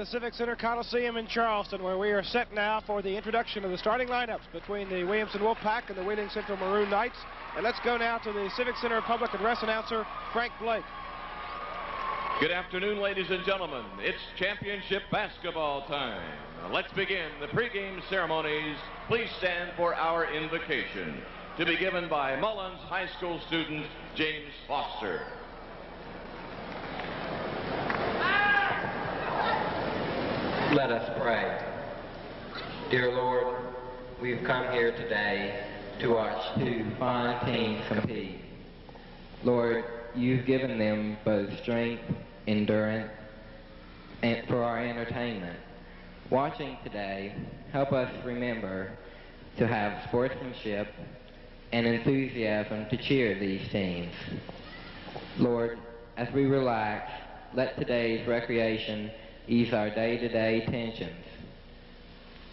the Civic Center Coliseum in Charleston, where we are set now for the introduction of the starting lineups between the Williamson Wolfpack and the Wheeling Central Maroon Knights. And let's go now to the Civic Center Public Address announcer, Frank Blake. Good afternoon, ladies and gentlemen. It's championship basketball time. Let's begin the pregame ceremonies. Please stand for our invocation, to be given by Mullins High School student James Foster. Let us pray. Dear Lord, we've come here today to watch two fine teams compete. Lord, you've given them both strength, endurance, and for our entertainment. Watching today, help us remember to have sportsmanship and enthusiasm to cheer these teams. Lord, as we relax, let today's recreation ease our day-to-day tensions.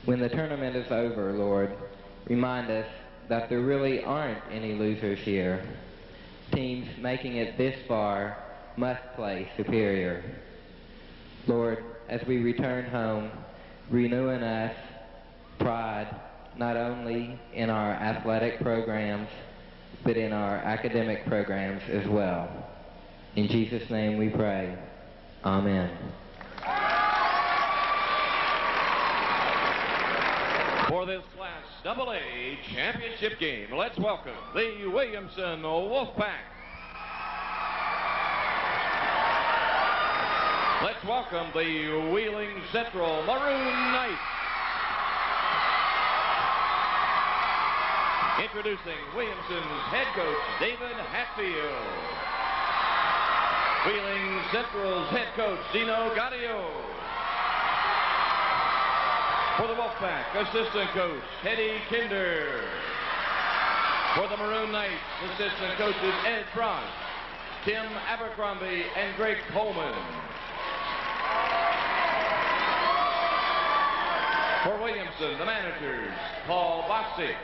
When the tournament is over, Lord, remind us that there really aren't any losers here. Teams making it this far must play superior. Lord, as we return home, renew in us pride not only in our athletic programs, but in our academic programs as well. In Jesus' name we pray. Amen. For this Class AA championship game, let's welcome the Williamson Wolfpack. Let's welcome the Wheeling Central Maroon Knights. Introducing Williamson's head coach, David Hatfield. Wheeling Central's head coach, Dino Gaudio. For the Wolfpack, assistant coach, Teddy Kinder. For the Maroon Knights, assistant coaches, Ed Frost, Tim Abercrombie, and Greg Coleman. For Williamson, the managers, Paul Bostic,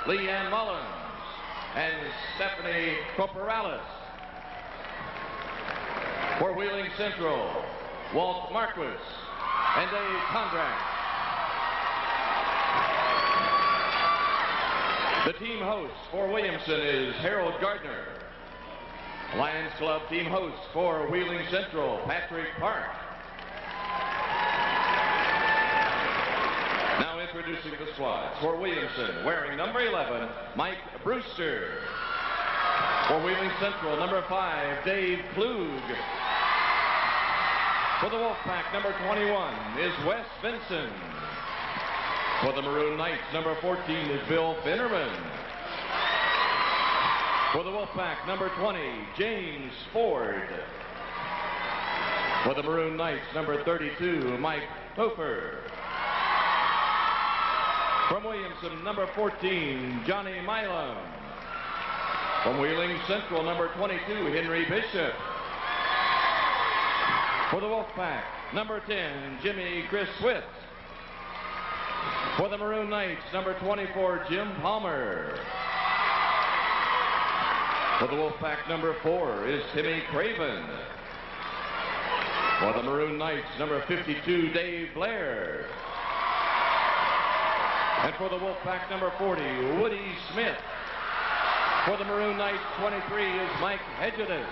Leanne Mullins, and Stephanie Corporales. For Wheeling Central, Walt Marquis and Dave Condrack. The team host for Williamson is Harold Gardner. Lions Club team host for Wheeling Central, Patrick Park. Now introducing the squads. For Williamson, wearing number 11, Mike Brewster. For Wheeling Central, number 5, Dave Klug. For the Wolfpack, number 21 is Wes Vinson. For the Maroon Knights, number 14 is Bill Finnerman. For the Wolfpack, number 20, James Ford. For the Maroon Knights, number 32, Mike Hofer. From Williamson, number 14, Johnny Milam. From Wheeling Central, number 22, Henry Bishop. For the Wolfpack, number 10, Jimmy Chris Swift. For the Maroon Knights, number 24, Jim Palmer. For the Wolfpack, number 4 is Timmy Craven. For the Maroon Knights, number 52, Dave Blair. And for the Wolfpack, number 40, Woody Smith. For the Maroon Knights, 23 is Mike Hedges.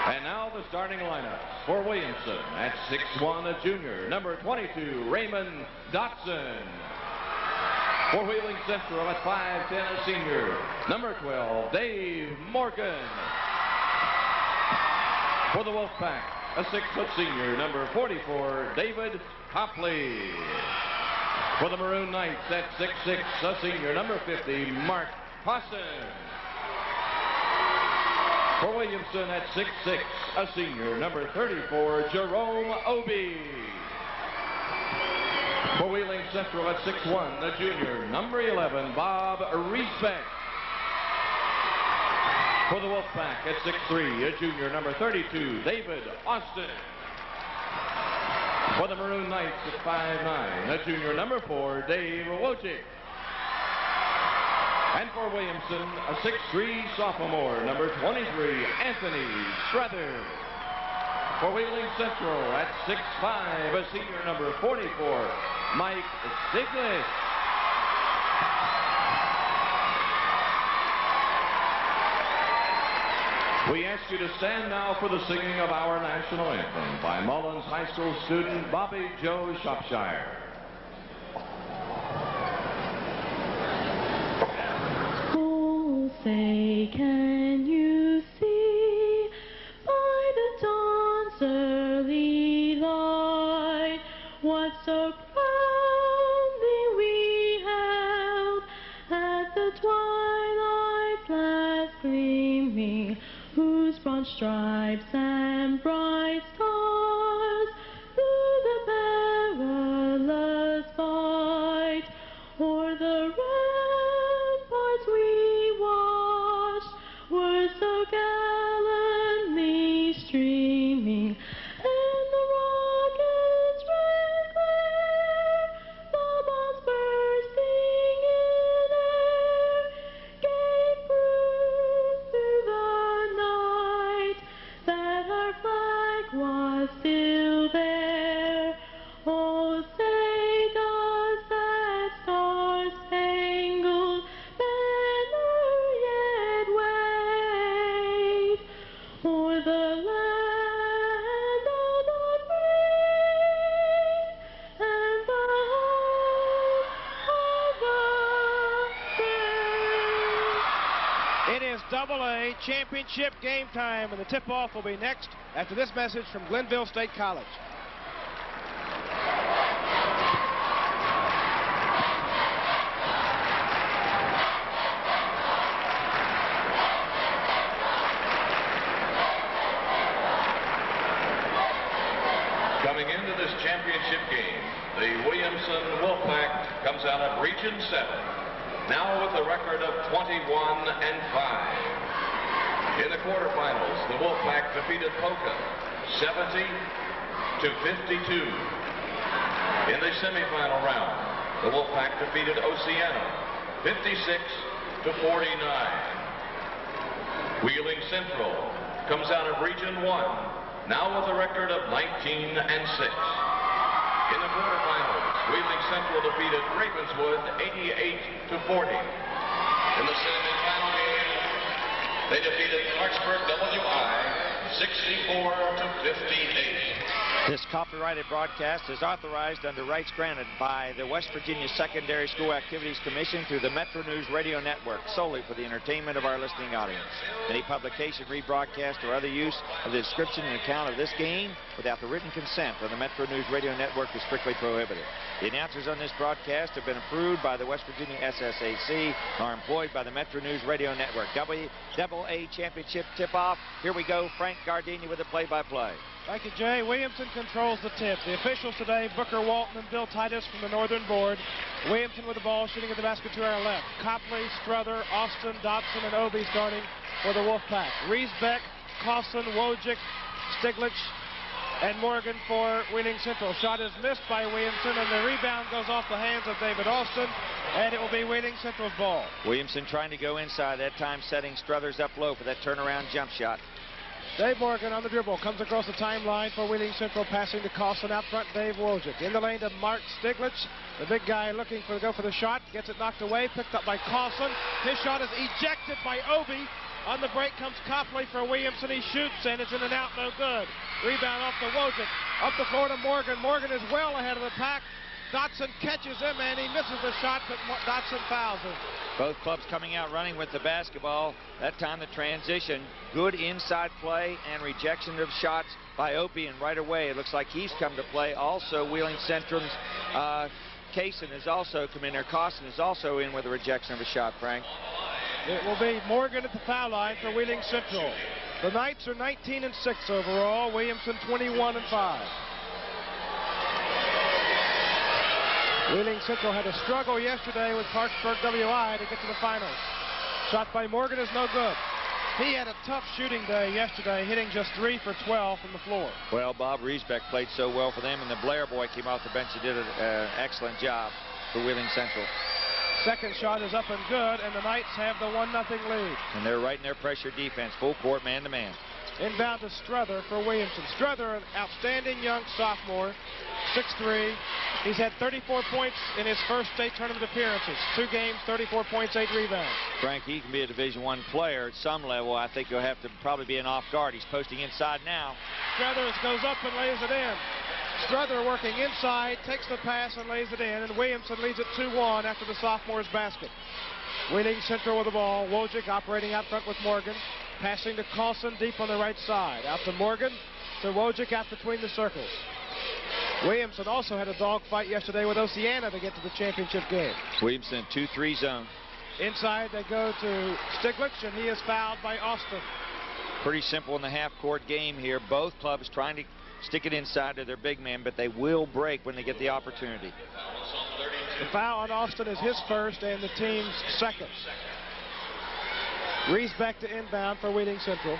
And now the starting lineups for Williamson. At 6'1", a junior, number 22, Raymond Dotson. For Wheeling Central at 5'10", a senior, number 12, Dave Morgan. For the Wolfpack, a 6-foot senior, number 44, David Copley. For the Maroon Knights at 6'6", a senior, number 50, Mark Posson. For Williamson at 6'6", a senior, number 34, Jerome Obie. For Wheeling Central at 6'1", a junior, number 11, Bob Riesbeck. For the Wolfpack at 6'3", a junior, number 32, David Austin. For the Maroon Knights at 5'9", a junior, number 4, Dave Wojcik. And for Williamson, a 6'3" sophomore, number 23, Anthony Strother. For Wheeling Central at 6'5", a senior number 44, Mike Stiglitz. We ask you to stand now for the singing of our national anthem by Mullins High School student Bobby Joe Shropshire. Oh, say, can you see by the dawn's early light what so proudly we held at the twilight's last gleaming, whose broad stripes and bright stars through the perilous fight o'er the ramparts we watched were so gallantly streaming, and the rockets' red glare, the bombs bursting in air, gave proof through the night that our flag was still there. Oh, say does that star-spangled banner yet wave o'er the land of the free and the home of the brave? It is AA championship game time, and the tip-off will be next after this message from Glenville State College. Coming into this championship game, the Williamson Wolfpack comes out of Region 7, now with a record of 21-5. In the quarterfinals, the Wolfpack defeated Polka 70-52. In the semifinal round, the Wolfpack defeated Oceano 56-49. Wheeling Central comes out of Region 1, now with a record of 19-6. In the quarterfinals, Wheeling Central defeated Ravenswood 88-40. In the semifinal game, they defeated Clarksburg WI 64-58. This copyrighted broadcast is authorized under rights granted by the West Virginia Secondary School Activities Commission through the Metro News Radio Network, solely for the entertainment of our listening audience. Any publication, rebroadcast, or other use of the description and account of this game without the written consent of the Metro News Radio Network is strictly prohibited. The announcers on this broadcast have been approved by the West Virginia SSAC and are employed by the Metro News Radio Network. AA Championship tip-off. Here we go. Frank Gardini with the play-by-play. Thank you, Jay. Williamson controls the tip. The officials today, Booker Walton and Bill Titus from the Northern Board. Williamson with the ball, shooting at the basket to our left. Copley, Struther, Austin, Dotson, and Obie starting for the Wolfpack. Riesbeck, Carlson, Wojcik, Stiglitz, and Morgan for Wheeling Central. Shot is missed by Williamson, and the rebound goes off the hands of David Austin, and it will be Wheeling Central's ball. Williamson trying to go inside, that time setting Struthers up low for that turnaround jump shot. Dave Morgan on the dribble, comes across the timeline for Wheeling Central, passing to Carlson. Out front, Dave Wojcik. In the lane to Mark Stiglitz. The big guy looking to go for the shot. Gets it knocked away, picked up by Carlson. His shot is ejected by Obie. On the break comes Copley for Williamson. He shoots, and it's in and out, no good. Rebound off to Wojcik. Up the floor to Morgan. Morgan is well ahead of the pack. Dotson catches him, and he misses the shot, but Dotson fouls him. Both clubs coming out running with the basketball. That time the transition. Good inside play and rejection of shots by Obie, and right away it looks like he's come to play. Also, Wheeling Central's Kaysen has also come in there. Carson is also in with a rejection of a shot, Frank. It will be Morgan at the foul line for Wheeling Central. The Knights are 19-6 overall. Williamson 21-5. Wheeling Central had a struggle yesterday with Clarksburg WI to get to the finals. Shot by Morgan is no good. He had a tough shooting day yesterday, hitting just 3 for 12 from the floor. Well, Bob Riesbeck played so well for them, and the Blair boy came off the bench and did an excellent job for Wheeling Central. Second shot is up and good, and the Knights have the 1-0 lead. And they're right in their pressure defense, full court, man-to-man. Inbound to Struther for Williamson. Struther, an outstanding young sophomore, 6'3". He's had 34 points in his first state tournament appearances. 2 games, 34 points, 8 rebounds. Frank, he can be a Division I player at some level. I think he'll have to probably be an off guard. He's posting inside now. Struther goes up and lays it in. Struther working inside, takes the pass and lays it in, and Williamson leads it 2-1 after the sophomore's basket. Wheeling Central with the ball. Wojcik operating out front with Morgan. Passing to Carlson deep on the right side. Out to Morgan, to Wojcik out between the circles. Williamson also had a dogfight yesterday with Oceana to get to the championship game. Williamson 2-3 zone. Inside they go to Stiglitz, and he is fouled by Austin. Pretty simple in the half-court game here. Both clubs trying to stick it inside to their big man, but they will break when they get the opportunity. The foul on Austin is his first and the team's second. Riesbeck to inbound for Wheeling Central.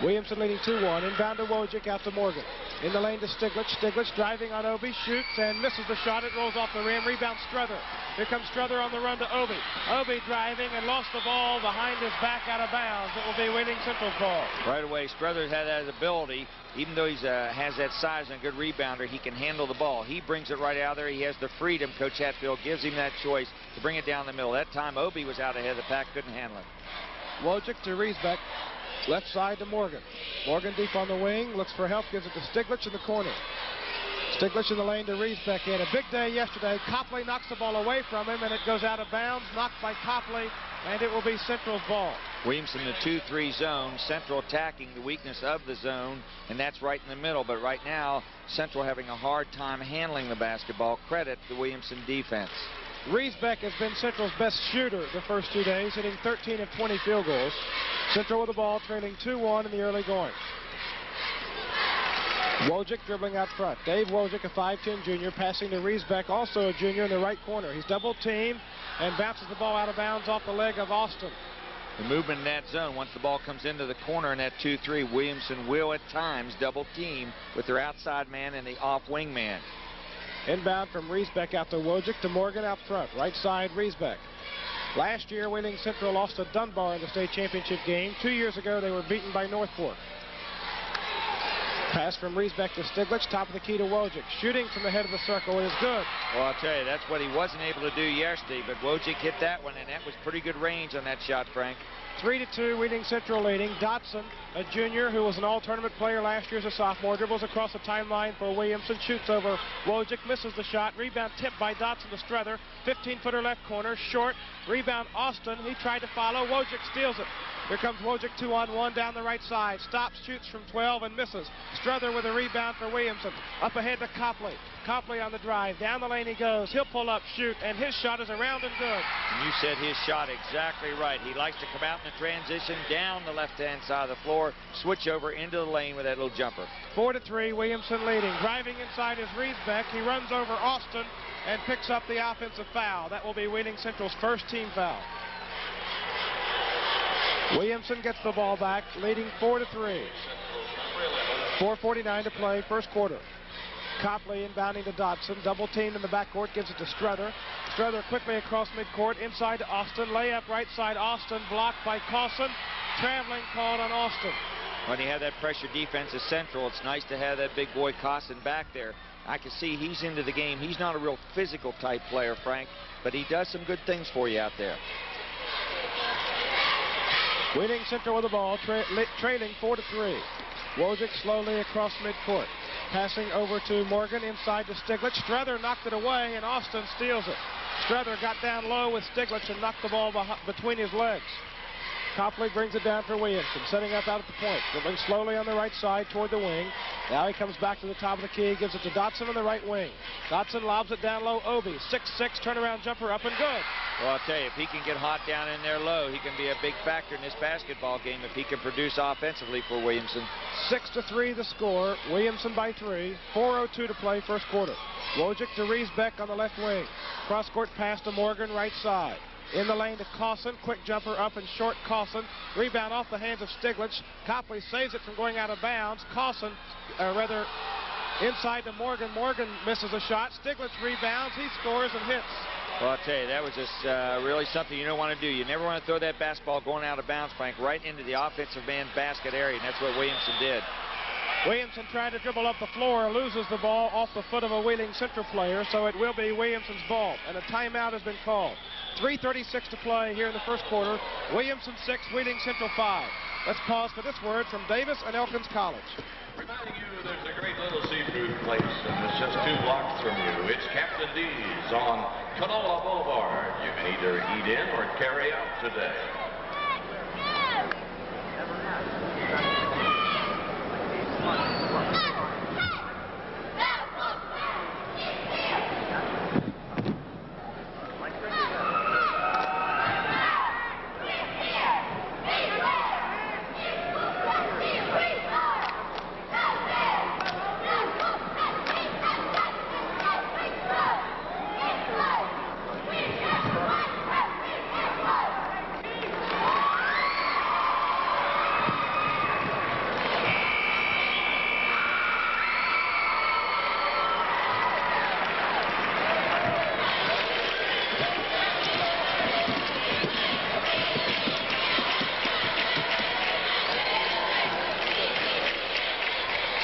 Williamson leading 2-1. Inbound to Wojcik, out to Morgan. In the lane to Stiglitz. Stiglitz driving on Obi, shoots and misses the shot. It rolls off the rim. Rebound Struther. Here comes Struther on the run to Obi. Obi driving and lost the ball behind his back out of bounds. It will be Wheeling Central's ball. Right away, Struther had that ability. Even though he has that size and a good rebounder, he can handle the ball. He brings it right out there. He has the freedom. Coach Hatfield gives him that choice to bring it down the middle. That time, Obi was out ahead of the pack, couldn't handle it. Wojcik to Riesbeck. Left side to Morgan. Morgan deep on the wing. Looks for help. Gives it to Stiglitz in the corner. Stiglitz in the lane to Riesbeck. He had a big day yesterday. Copley knocks the ball away from him, and it goes out of bounds. Knocked by Copley, and it will be Central's ball. Williamson in the 2-3 zone. Central attacking the weakness of the zone, and that's right in the middle. But right now, Central having a hard time handling the basketball. Credit the Williamson defense. Riesbeck has been Central's best shooter the first 2 days, hitting 13 of 20 field goals. Central with the ball, trailing 2-1 in the early going. Wojcik dribbling out front. Dave Wojcik, a 5'10 junior, passing to Riesbeck, also a junior, in the right corner. He's double teamed and bounces the ball out of bounds off the leg of Austin. The movement in that zone, once the ball comes into the corner in that 2-3, Williamson will at times double team with their outside man and the off wing man. Inbound from Riesbeck out to Wojcik to Morgan out front. Right side, Riesbeck. Last year, Wheeling Central lost to Dunbar in the state championship game. 2 years ago, they were beaten by North Fork. Pass from Riesbeck to Stiglitz, top of the key to Wojcik. Shooting from the head of the circle is good. Well, I'll tell you, that's what he wasn't able to do yesterday, but Wojcik hit that one, and that was pretty good range on that shot, Frank. 3-2, Wheeling Central leading. Dotson, a junior who was an all-tournament player last year as a sophomore, dribbles across the timeline for Williamson, shoots over Wojcik, misses the shot. Rebound tipped by Dotson to Struther. 15-footer left corner, short. Rebound Austin. He tried to follow. Wojcik steals it. Here comes Wojcik 2-on-1 down the right side. Stops, shoots from 12 and misses. Struther with a rebound for Williamson. Up ahead to Copley. Copley on the drive. Down the lane he goes. He'll pull up, shoot, and his shot is around and good. And you said his shot exactly right. He likes to come out in the transition down the left-hand side of the floor, switch over into the lane with that little jumper. 4-3, Williamson leading. Driving inside is Riesbeck. He runs over Austin and picks up the offensive foul. That will be Wheeling Central's first team foul. Williamson gets the ball back, leading 4-3. 4:49 to play, first quarter. Copley inbounding to Dotson, double teamed in the backcourt, gives it to Struther. Struther quickly across midcourt, inside to Austin, layup right side, Austin blocked by Carlson. Traveling called on Austin. When you have that pressure defense as Central, it's nice to have that big boy Carlson back there. I can see he's into the game. He's not a real physical type player, Frank, but he does some good things for you out there. Wheeling Central with the ball, trailing 4-3. Wojcik slowly across midcourt. Passing over to Morgan, inside to Stiglitz. Struther knocked it away, and Austin steals it. Struther got down low with Stiglitz and knocked the ball between his legs. Copley brings it down for Williamson, setting up out at the point. Dribbling slowly on the right side toward the wing. Now he comes back to the top of the key, gives it to Dotson on the right wing. Dotson lobs it down low. Obi, 6'6", turnaround jumper up and good. Well, I'll tell you, if he can get hot down in there low, he can be a big factor in this basketball game if he can produce offensively for Williamson. 6-3 the score. Williamson by 3. 4:02 to play, first quarter. Wojcik to Riesbeck on the left wing. Cross-court pass to Morgan, right side. In the lane to Carlson. Quick jumper up and short Carlson. Rebound off the hands of Stiglitz. Copley saves it from going out of bounds. Carlson, inside to Morgan. Morgan misses a shot. Stiglitz rebounds. He scores and hits. Well, I'll tell you, that was just really something you don't want to do. You never want to throw that basketball going out of bounds, Frank, right into the offensive man's basket area, and that's what Williamson did. Williamson trying to dribble up the floor, loses the ball off the foot of a Wheeling Central player, so it will be Williamson's ball, and a timeout has been called. 3:36 to play here in the first quarter. Williamson 6, Wheeling Central 5. Let's pause for this word from Davis and Elkins College. Reminding you there's a great little seafood place, and it's just 2 blocks from you. It's Captain D's on Canola Boulevard. You can either eat in or carry out today.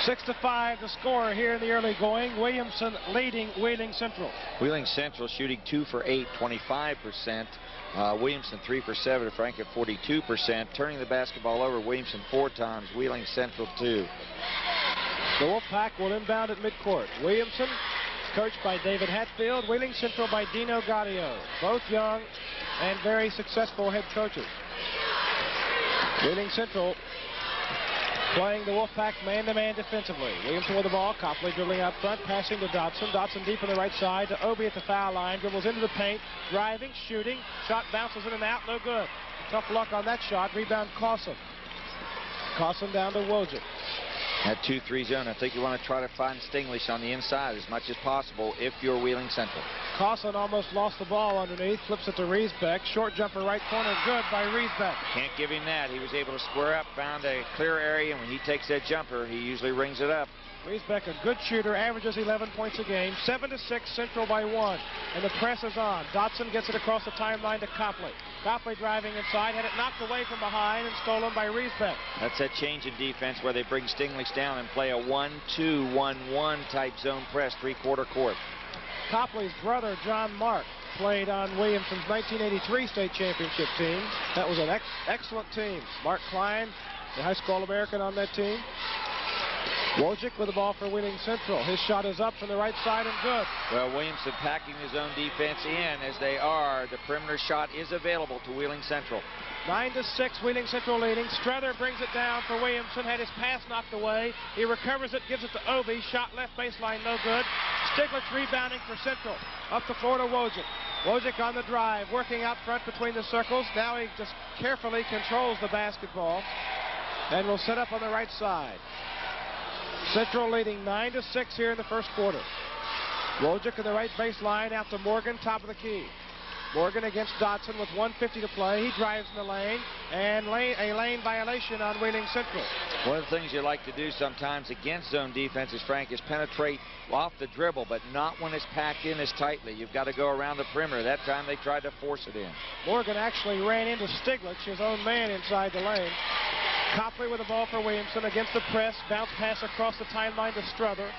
Six to 5 the score here in the early going. Williamson leading Wheeling Central. Wheeling Central shooting 2 for 8, 25%. Williamson 3 for 7, Frank at 42%. Turning the basketball over, Williamson 4 times, Wheeling Central 2. The Wolfpack will inbound at midcourt. Williamson, coached by David Hatfield. Wheeling Central by Dino Gaudio. Both young and very successful head coaches. Wheeling Central playing the Wolfpack man-to-man defensively. Williamson with the ball. Copley dribbling out front, passing to Dotson. Dotson deep on the right side to Obi at the foul line. Dribbles into the paint, driving, shooting. Shot bounces in and out, no good. Tough luck on that shot. Rebound Cawson. Cawson down to Wojcik. That 2-3 zone, I think you want to try to find Stinglish on the inside as much as possible if you're Wheeling Central. Cawson almost lost the ball underneath. Flips it to Riesbeck. Short jumper right corner. Good by Riesbeck. Can't give him that. He was able to square up, found a clear area, and when he takes that jumper, he usually rings it up. Riesbeck, a good shooter, averages 11 points a game. 7-6, Central by 1. And the press is on. Dotson gets it across the timeline to Copley. Copley driving inside, had it knocked away from behind and stolen by Riesbeck. That's that change in defense where they bring Stinglish down and play a 1-2-1-1 type zone press, 3-quarter court. Copley's brother, John Mark, played on Williamson's 1983 state championship team. That was an excellent team. Mark Klein, the high school All-American on that team. Wojcik with the ball for Wheeling Central. His shot is up from the right side and good. Well, Williamson packing his own defense in as they are. The perimeter shot is available to Wheeling Central. 9-6, Wheeling Central leading. Struther brings it down for Williamson. Had his pass knocked away. He recovers it, gives it to Obi. Shot left baseline, no good. Stiglitz rebounding for Central. Up the floor to Wojcik. Wojcik on the drive, working out front between the circles. Now he just carefully controls the basketball and will set up on the right side. Central leading 9-6 here in the first quarter. Wojcik in the right baseline out to Morgan, top of the key. Morgan against Dotson with 1:50 to play. He drives in the lane, and a lane violation on Wheeling Central. One of the things you like to do sometimes against zone defenses, Frank, is penetrate off the dribble, but not when it's packed in as tightly. You've got to go around the perimeter. That time they tried to force it in. Morgan actually ran into Stiglitz, his own man, inside the lane. Copley with the ball for Williamson against the press. Bounce pass across the timeline to Struther.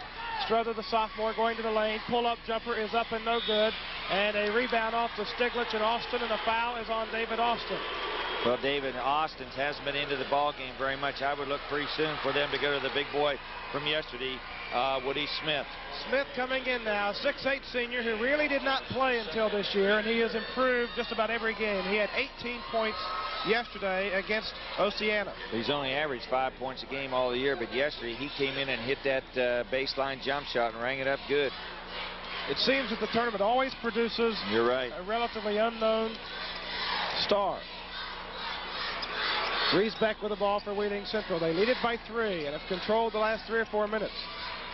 Struther, the sophomore, going to the lane. Pull-up jumper is up and no good. And a rebound off to Stiglitz and Austin, and a foul is on David Austin. Well, David Austin hasn't been into the ball game very much. I would look pretty soon for them to go to the big boy from yesterday, Woody Smith. Smith coming in now, 6'8" senior who really did not play until this year, and he has improved just about every game. He had 18 points yesterday against Oceana. He's only averaged 5 points a game all year, but yesterday he came in and hit that baseline jump shot and rang it up good. It seems that the tournament always produces You're right. a relatively unknown star. Riesbeck with the ball for Wheeling Central. They lead it by 3 and have controlled the last 3 or 4 minutes.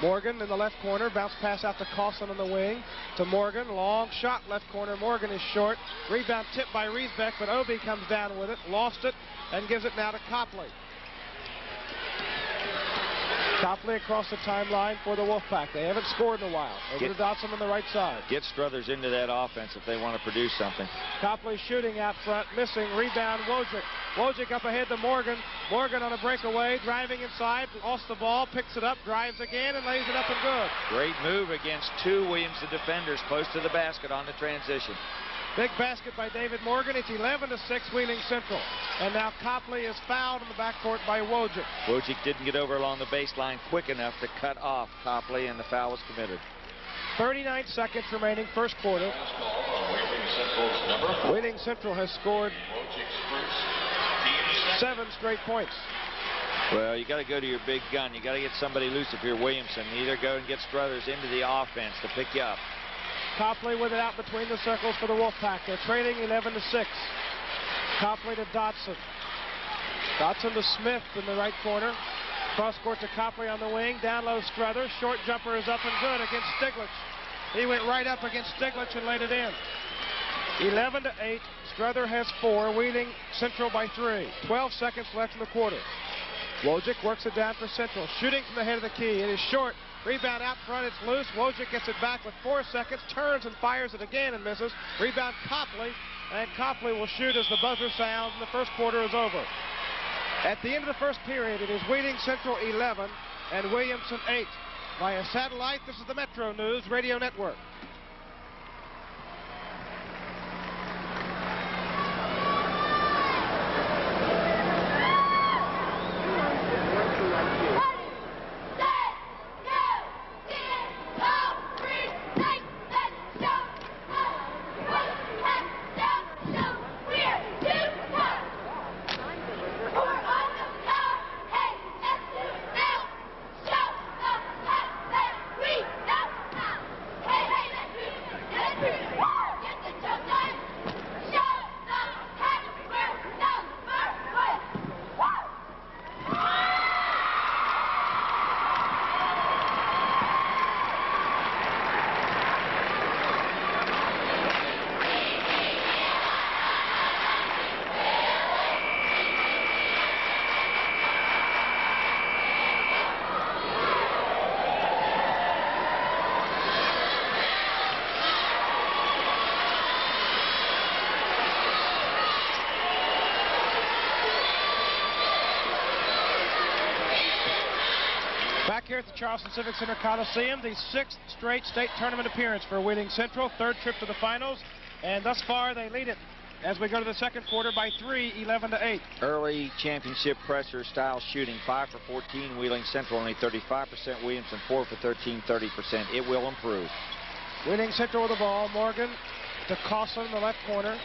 Morgan in the left corner. Bounce pass out to Cawson on the wing. To Morgan. Long shot left corner. Morgan is short. Rebound tipped by Riesbeck, but Obi comes down with it. Lost it and gives it now to Copley. Copley across the timeline for the Wolfpack. They haven't scored in a while. Over to Dotson on the right side. Get Struthers into that offense if they want to produce something. Copley shooting out front, missing. Rebound, Wojcik. Wojcik up ahead to Morgan. Morgan on a breakaway, driving inside, lost the ball, picks it up, drives again, and lays it up and good. Great move against two Williamson defenders close to the basket on the transition. Big basket by David Morgan. It's 11-6 Wheeling Central. And now Copley is fouled in the backcourt by Wojcik. Wojcik didn't get over along the baseline quick enough to cut off Copley, and the foul was committed. 39 seconds remaining, first quarter. Wheeling Central has scored 7 straight points. Well, you got to go to your big gun. You got to get somebody loose if you're Williamson. Either go and get Struthers into the offense to pick you up. Copley with it out between the circles for the Wolfpack. They're trailing 11-6. Copley to Dotson. Dotson to Smith in the right corner. Cross court to Copley on the wing. Down low Struthers. Short jumper is up and good against Stiglitz. He went right up against Stiglitz and laid it in. 11-8. Struther has 4. Wheeling Central by 3. 12 seconds left in the quarter. Wojcik works it down for Central. Shooting from the head of the key. It is short. Rebound out front, it's loose. Wojcik gets it back with 4 seconds, turns and fires it again and misses. Rebound Copley, and Copley will shoot as the buzzer sounds, and the first quarter is over. At the end of the first period, it is Wheeling Central 11 and Williamson 8. Via satellite, this is the Metro News Radio Network. Here at the Charleston Civic Center Coliseum, the 6th straight state tournament appearance for Wheeling Central, 3rd trip to the finals, and thus far they lead it as we go to the second quarter by 3, 11-8. Early championship pressure style shooting, 5 for 14, Wheeling Central only 35%, Williamson 4 for 13, 30%. It will improve. Wheeling Central with the ball, Morgan to Cawson in the left corner.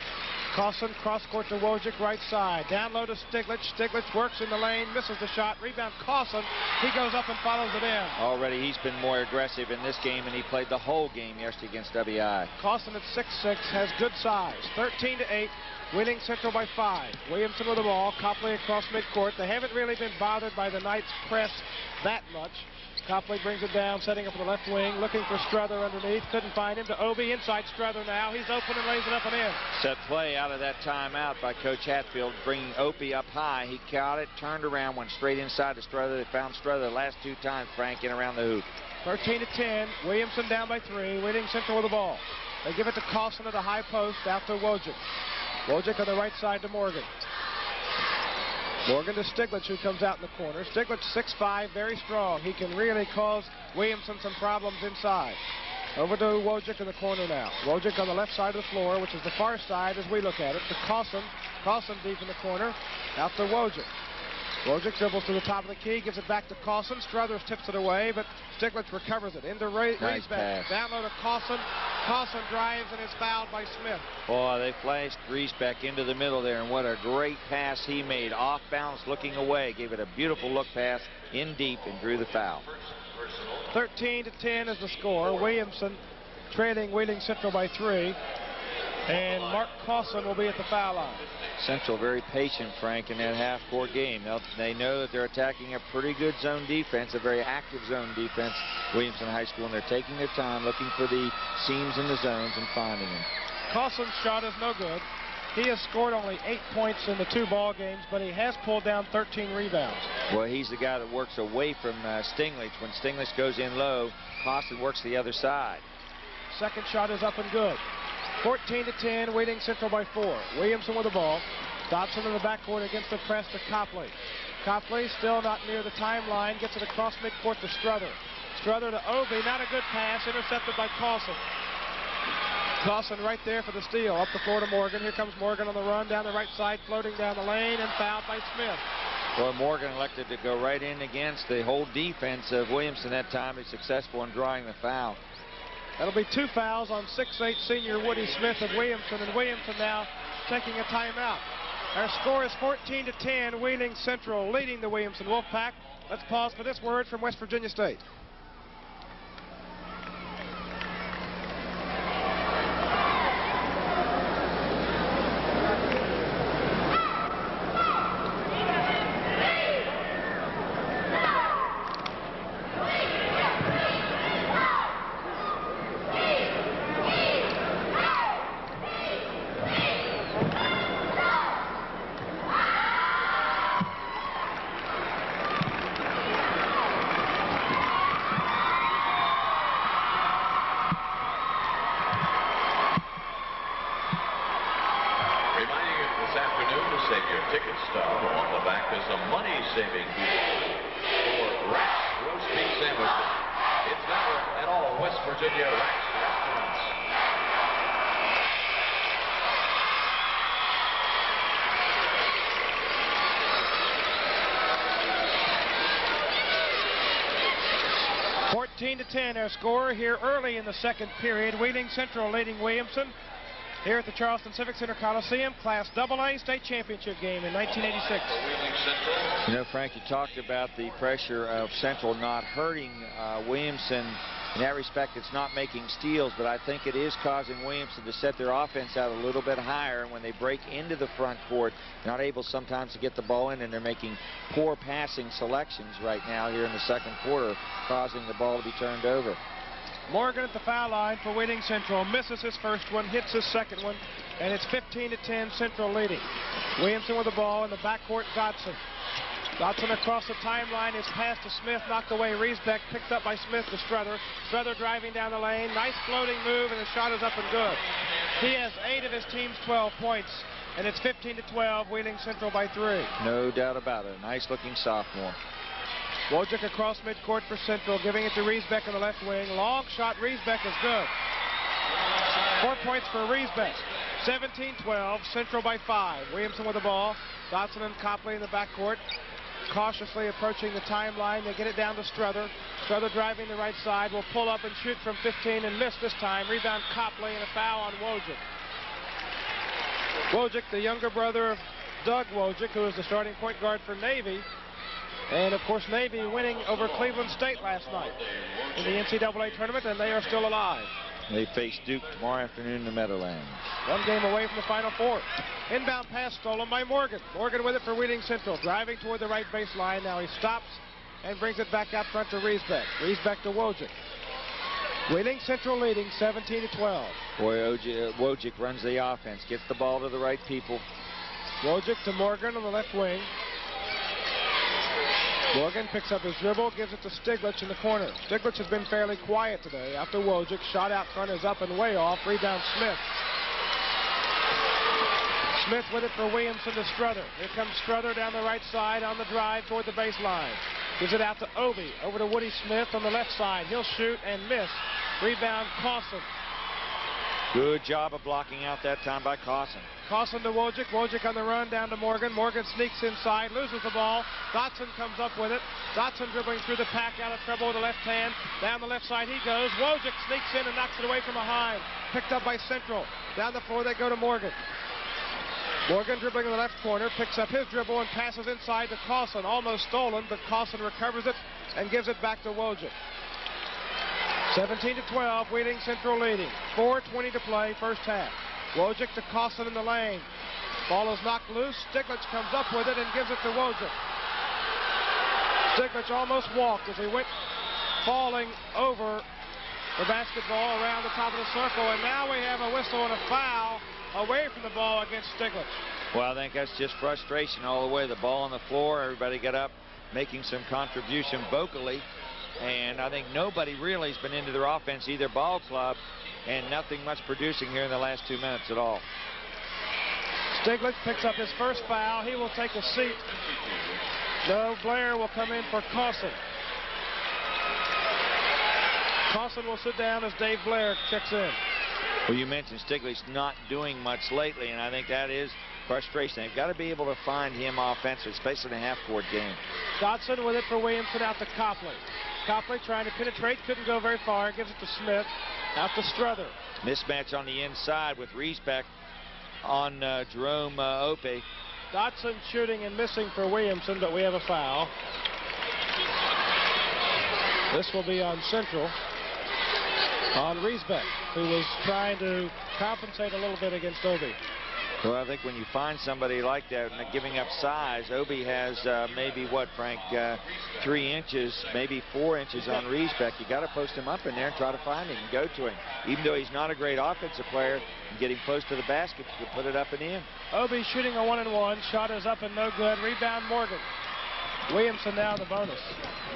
Cawson cross court to Wojcik right side. Down low to Stiglitz. Stiglitz works in the lane, misses the shot. Rebound Cawson. He goes up and follows it in. Already he's been more aggressive in this game, and he played the whole game yesterday against WI. Cawson at 6'6", has good size. 13-8. Wheeling Central by 5. Williamson with the ball. Copley across midcourt. They haven't really been bothered by the Knights' press that much. Copley brings it down, setting up on the left wing, looking for Struther underneath. Couldn't find him. To Obi, inside Struther now. He's open and lays it up and in. Set play out of that timeout by Coach Hatfield, bringing Opie up high. He caught it, turned around, went straight inside to Struther. They found Struther the last 2 times, Frank, in around the hoop. 13-10. Williamson down by 3. Wheeling Central with the ball. They give it to Cawson at a high post out to Wojcik. Wojcik on the right side to Morgan. Morgan to Stiglitz, who comes out in the corner. Stiglitz 6'5", very strong. He can really cause Williamson some problems inside. Over to Wojcik in the corner now. Wojcik on the left side of the floor, which is the far side as we look at it, to Cawson. Cawson deep in the corner. Out to Wojcik. Wojcik dribbles to the top of the key, gives it back to Cawson. Struthers tips it away, but Stiglitz recovers it. Into Riesbeck. Pass. Down low to Cawson. Cawson drives and is fouled by Smith. Boy, they flashed Riesbeck into the middle there, and what a great pass he made. Off balance, looking away. Gave it a beautiful look pass in deep and drew the foul. 13-10 is the score. Williamson trailing Wheeling Central by 3. And Mark Cawson will be at the foul line. Central very patient, Frank, in that half-court game. They know that they're attacking a pretty good zone defense, a very active zone defense, Williamson High School, and they're taking their time looking for the seams in the zones and finding them. Cawson's shot is no good. He has scored only 8 points in the 2 ball games, but he has pulled down 13 rebounds. Well, he's the guy that works away from Stinglich. When Stinglich goes in low, Costin works the other side. Second shot is up and good. 14-10, Wheeling Central by 4. Williamson with the ball. Dotson in the backcourt against the press to Copley. Copley still not near the timeline. Gets it across midcourt to Struther. Struther to Obi. Not a good pass. Intercepted by Carlson. Carlson right there for the steal. Up the floor to Morgan. Here comes Morgan on the run down the right side, floating down the lane, and fouled by Smith. Boy, Morgan elected to go right in against the whole defense of Williamson that time. He's successful in drawing the foul. That'll be 2 fouls on 6'8" senior Woody Smith of Williamson, and Williamson now taking a timeout. Our score is 14-10, Wheeling Central leading the Williamson Wolfpack. Let's pause for this word from West Virginia State. Saving for Rex roast beef sandwiches. It's never at all West Virginia Rex restaurants. (14-10) our score here early in the second period. Wheeling Central leading Williamson here at the Charleston Civic Center Coliseum, Class AA state championship game in 1986. You know, Frank, you talked about the pressure of Central not hurting Williamson. In that respect, it's not making steals, but I think it is causing Williamson to set their offense out a little bit higher. And when they break into the front court, they're not able sometimes to get the ball in, and they're making poor passing selections right now here in the second quarter, causing the ball to be turned over. Morgan at the foul line for Wheeling Central. Misses his first one, hits his second one, and it's 15-10 Central leading. Williamson with the ball in the backcourt. Dotson. Dotson across the timeline. His pass to Smith knocked away. Riesbeck picked up by Smith to Struther. Struther driving down the lane. Nice floating move, and the shot is up and good. He has 8 of his team's 12 points, and it's 15-12. Wheeling Central by 3. No doubt about it. Nice looking sophomore. Wojcik across midcourt for Central, giving it to Riesbeck on the left wing. Long shot. Riesbeck is good. 4 points for Riesbeck. 17-12. Central by 5. Williamson with the ball. Dotson and Copley in the backcourt. Cautiously approaching the timeline. They get it down to Struther. Struther driving the right side. Will pull up and shoot from 15 and miss this time. Rebound Copley and a foul on Wojcik. Wojcik, the younger brother of Doug Wojcik, who is the starting point guard for Navy. And, of course, Navy winning over Cleveland State last night in the NCAA tournament, and they are still alive. They face Duke tomorrow afternoon in the Meadowlands. 1 game away from the Final Four. Inbound pass stolen by Morgan. Morgan with it for Wheeling Central. Driving toward the right baseline. Now he stops and brings it back out front to Riesbeck. Riesbeck to Wojcik. Wheeling Central leading 17-12. Boy, Wojcik runs the offense. Gets the ball to the right people. Wojcik to Morgan on the left wing. Morgan picks up his dribble, gives it to Stiglitz in the corner. Stiglitz has been fairly quiet today after Wojcik. Shot out front is up and way off. Rebound Smith. Smith with it for Williamson to Struther. Here comes Struther down the right side on the drive toward the baseline. Gives it out to Obi. Over to Woody Smith on the left side. He'll shoot and miss. Rebound Carson. Good job of blocking out that time by Carson. Carson to Wojcik. Wojcik on the run down to Morgan. Morgan sneaks inside, loses the ball. Dotson comes up with it. Dotson dribbling through the pack, out of trouble with the left hand. Down the left side he goes. Wojcik sneaks in and knocks it away from behind. Picked up by Central. Down the floor they go to Morgan. Morgan dribbling in the left corner, picks up his dribble and passes inside to Carson. Almost stolen, but Carson recovers it and gives it back to Wojcik. 17-12, Wheeling Central leading. 4:20 to play, first half. Wojcik to Carson in the lane. Ball is knocked loose. Stiglitz comes up with it and gives it to Wojcik. Stiglitz almost walked as he went falling over the basketball around the top of the circle. And now we have a whistle and a foul away from the ball against Stiglitz. Well, I think that's just frustration all the way. The ball on the floor, everybody got up, making some contribution vocally, and I think nobody really has been into their offense, either ball club, and nothing much producing here in the last 2 minutes at all. Stiglitz picks up his first foul. He will take a seat. No, Blair will come in for Carson. Carson will sit down as Dave Blair checks in. Well, you mentioned Stiglitz not doing much lately, and I think that is frustration. They've got to be able to find him offensively, especially in a half-court game. Dotson with it for Williamson, out to Copley. Copley trying to penetrate, couldn't go very far, gives it to Smith, out to Struther. Mismatch on the inside with Riesbeck on Jerome Opie. Dotson shooting and missing for Williamson, but we have a foul. This will be on Central, on Riesbeck, who was trying to compensate a little bit against Obi. Well, I think when you find somebody like that and giving up size, Obi has maybe, what, Frank, 3 inches, maybe 4 inches on Riesbeck. You got to post him up in there and try to find him and go to him. Even though he's not a great offensive player, and getting close to the basket, you can put it up and in. Obi shooting a 1-and-1. Shot is up and no good. Rebound Morgan. Williamson now the bonus.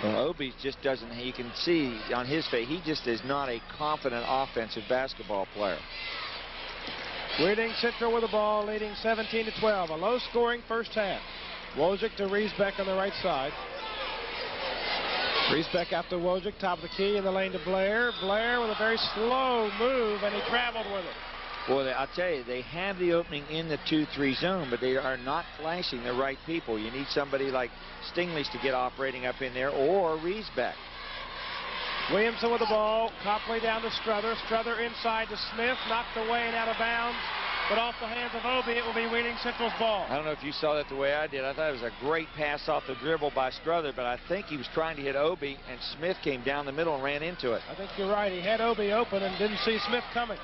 Well, Obi just doesn't, you can see on his face, he just is not a confident offensive basketball player. Wheeling Central with the ball, leading 17-12. A low-scoring first half. Wojcik to Riesbeck on the right side. Riesbeck after Wojcik, top of the key in the lane to Blair. Blair with a very slow move, and he traveled with it. Boy, I'll tell you, they have the opening in the 2-3 zone, but they are not flashing the right people. You need somebody like Stingley's to get operating up in there, or Riesbeck. Williamson with the ball. Copley down to Struther. Struther inside to Smith. Knocked away and out of bounds. But off the hands of Obi, it will be Wheeling Central's ball. I don't know if you saw that the way I did. I thought it was a great pass off the dribble by Struther, but I think he was trying to hit Obi, and Smith came down the middle and ran into it. I think you're right. He had Obi open and didn't see Smith coming.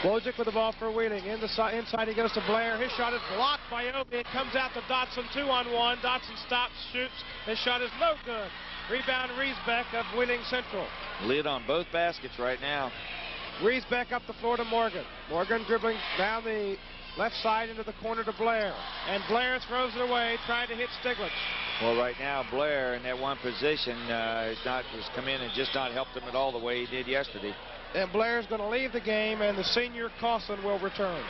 Wojcik with the ball for Wheeling. Inside he goes to Blair. His shot is blocked by Obi. It comes out to Dotson, 2-on-1. Dotson stops, shoots. His shot is no good. Rebound Riesbeck of Wheeling Central. Lid on both baskets right now. Riesbeck up the floor to Morgan. Morgan dribbling down the left side into the corner to Blair. And Blair throws it away, trying to hit Stiglitz. Well, right now, Blair in that one position has come in and just not helped him at all the way he did yesterday. And Blair's going to leave the game, and the senior Carson will return.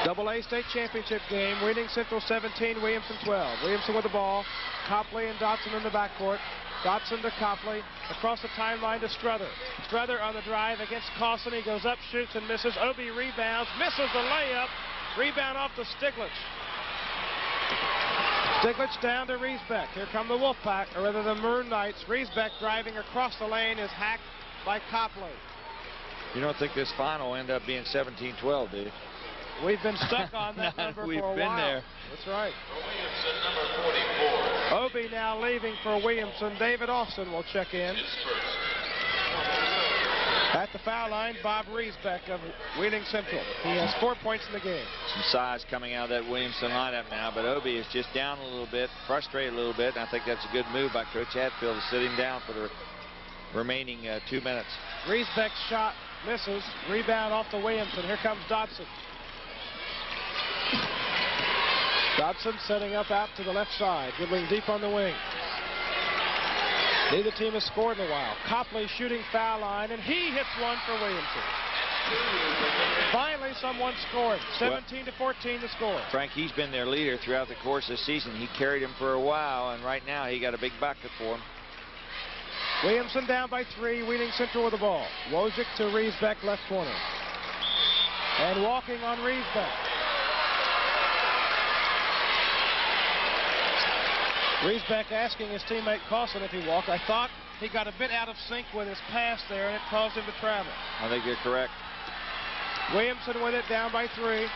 AA state championship game. Wheeling Central 17, Williamson 12. Williamson with the ball. Copley and Dotson in the backcourt. Dotson to Copley. Across the timeline to Struther. Struther on the drive against Carson. He goes up, shoots, and misses. Obi rebounds. Misses the layup. Rebound off to Stiglitz. Stiglitz down to Riesbeck. Here come the Wolfpack, or rather the Maroon Knights. Riesbeck driving across the lane is hacked by Copley. You don't think this final will end up being 17-12, do you? We've been stuck on that number We've for a been while. there. That's right. Williamson, number 44. Obi now leaving for Williamson. David Austin will check in. At the foul line, Bob Riesbeck of Wheeling Central. He has 4 points in the game. Some size coming out of that Williamson lineup now, but Obi is just down a little bit, frustrated a little bit, and I think that's a good move by Coach Hatfield to sit him down for the remaining 2 minutes. Riesbeck's shot misses. Rebound off to Williamson. Here comes Dotson. Dotson setting up out to the left side, dribbling deep on the wing. Neither team has scored in a while. Copley shooting foul line, and he hits one for Williamson. Finally, someone scored. 17-14 the score. Frank, he's been their leader throughout the course of the season. He carried him for a while, and right now he got a big bucket for him. Williamson down by 3. Wheeling Central with the ball. Wojcik to Riesbeck, left corner. And walking on Riesbeck. Riesbeck asking his teammate Carson if he walked. I thought he got a bit out of sync with his pass there, and it caused him to travel. I think you're correct. Williamson with it, down by 3.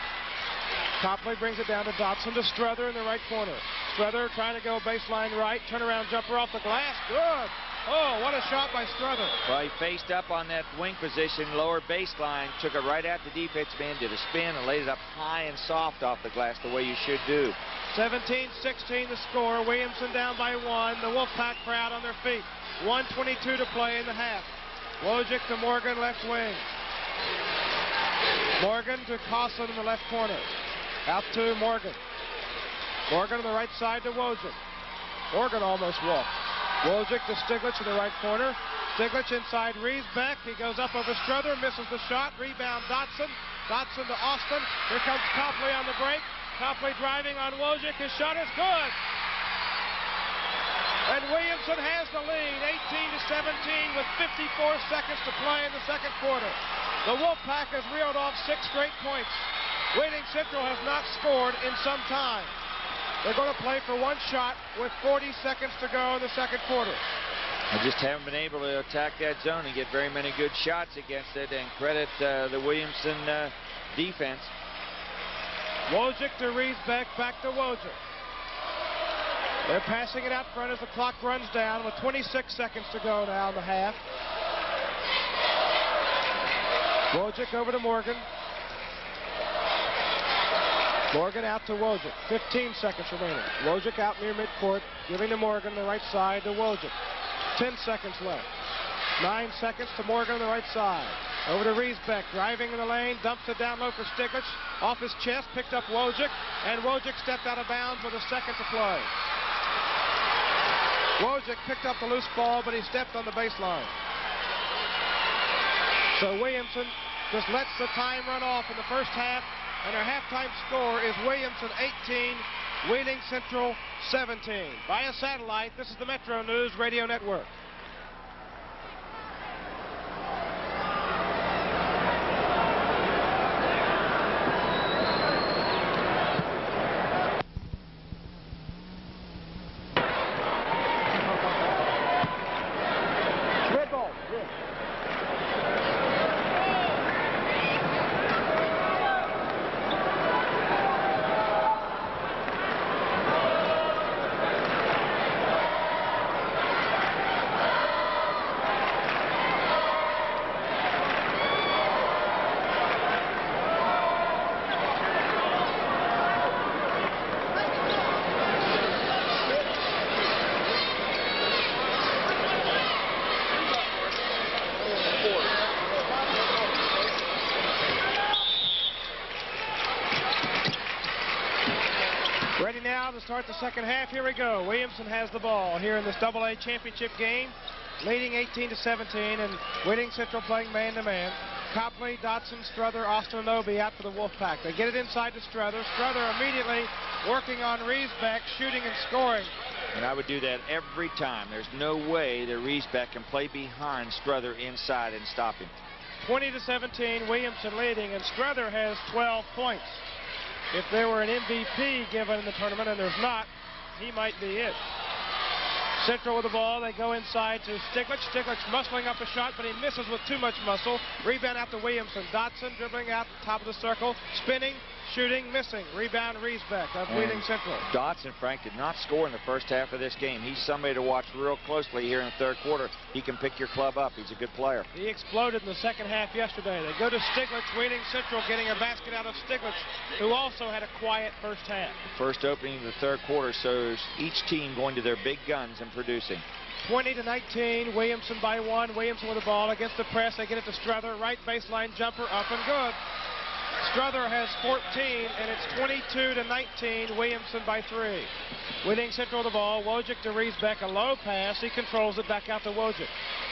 Copley brings it down to Dotson to Struther in the right corner. Struther trying to go baseline right. Turnaround jumper off the glass. Good. Oh, what a shot by Struther. Well, he faced up on that wing position, lower baseline, took it right at the defensive end, did a spin, and laid it up high and soft off the glass the way you should do. 17-16 the score. Williamson down by 1. The Wolfpack crowd on their feet. 1:22 to play in the half. Wojcik to Morgan, left wing. Morgan to Kossin in the left corner. Out to Morgan. Morgan on the right side to Wojcik. Morgan almost walked. Wojcik to Stiglitz in the right corner. Stiglitz inside Riesbeck. He goes up over Struther, misses the shot. Rebound Dotson. Dotson to Austin. Here comes Copley on the break. Copley driving on Wojcik. His shot is good. And Williamson has the lead, 18-17 with 54 seconds to play in the second quarter. The Wolfpack has reeled off 6 straight points. Wheeling Central has not scored in some time. They're going to play for 1 shot with 40 seconds to go in the second quarter. I just haven't been able to attack that zone and get very many good shots against it, and credit the Williamson defense. Wojcik to Riesbeck, back to Wojcik. They're passing it out front as the clock runs down with 26 seconds to go now in the half. Wojcik over to Morgan. Morgan out to Wojcik. 15 seconds remaining. Wojcik out near midcourt, giving to Morgan the right side to Wojcik. 10 seconds left. 9 seconds to Morgan on the right side. Over to Riesbeck, driving in the lane, dumps it down low for Stiglitz. Off his chest, picked up Wojcik, and Wojcik stepped out of bounds with a second to play. Wojcik picked up the loose ball, but he stepped on the baseline. So Williamson just lets the time run off in the first half, and our halftime score is Williamson 18, Wheeling Central 17. Via satellite, this is the Metro News Radio Network. Ready now to start the second half. Here we go. Williamson has the ball here in this AA championship game, leading 18-17, and Wheeling Central playing man-to-man. Copley, Dotson, Struther, Austin, and Obi out for the Wolfpack. They get it inside to Struther. Struther immediately working on Riesbeck, shooting and scoring. And I would do that every time. There's no way that Riesbeck can play behind Struther inside and stop him. 20-17, Williamson leading, and Struther has 12 points. If there were an MVP given in the tournament, and there's not, he might be it. Central with the ball. They go inside to Stiglitz. Stiglitz muscling up a shot, but he misses with too much muscle. Rebound out to Williamson. Dotson dribbling out top of the circle, spinning, shooting, missing. Rebound Riesbeck of Wheeling Central. Dotson, Frank, did not score in the first half of this game. He's somebody to watch real closely here in the third quarter. He can pick your club up. He's a good player. He exploded in the second half yesterday. They go to Stiglitz. Wheeling Central getting a basket out of Stiglitz, who also had a quiet first half. The first opening of the third quarter shows each team going to their big guns and producing. 20-19, Williamson by 1. Williamson with the ball against the press. They get it to Struther. Right baseline jumper up and good. Struther has 14, and it's 22-19. Williamson by 3. Wheeling Central the ball. Wojcik to Riesbeck. A low pass. He controls it back out to Wojcik.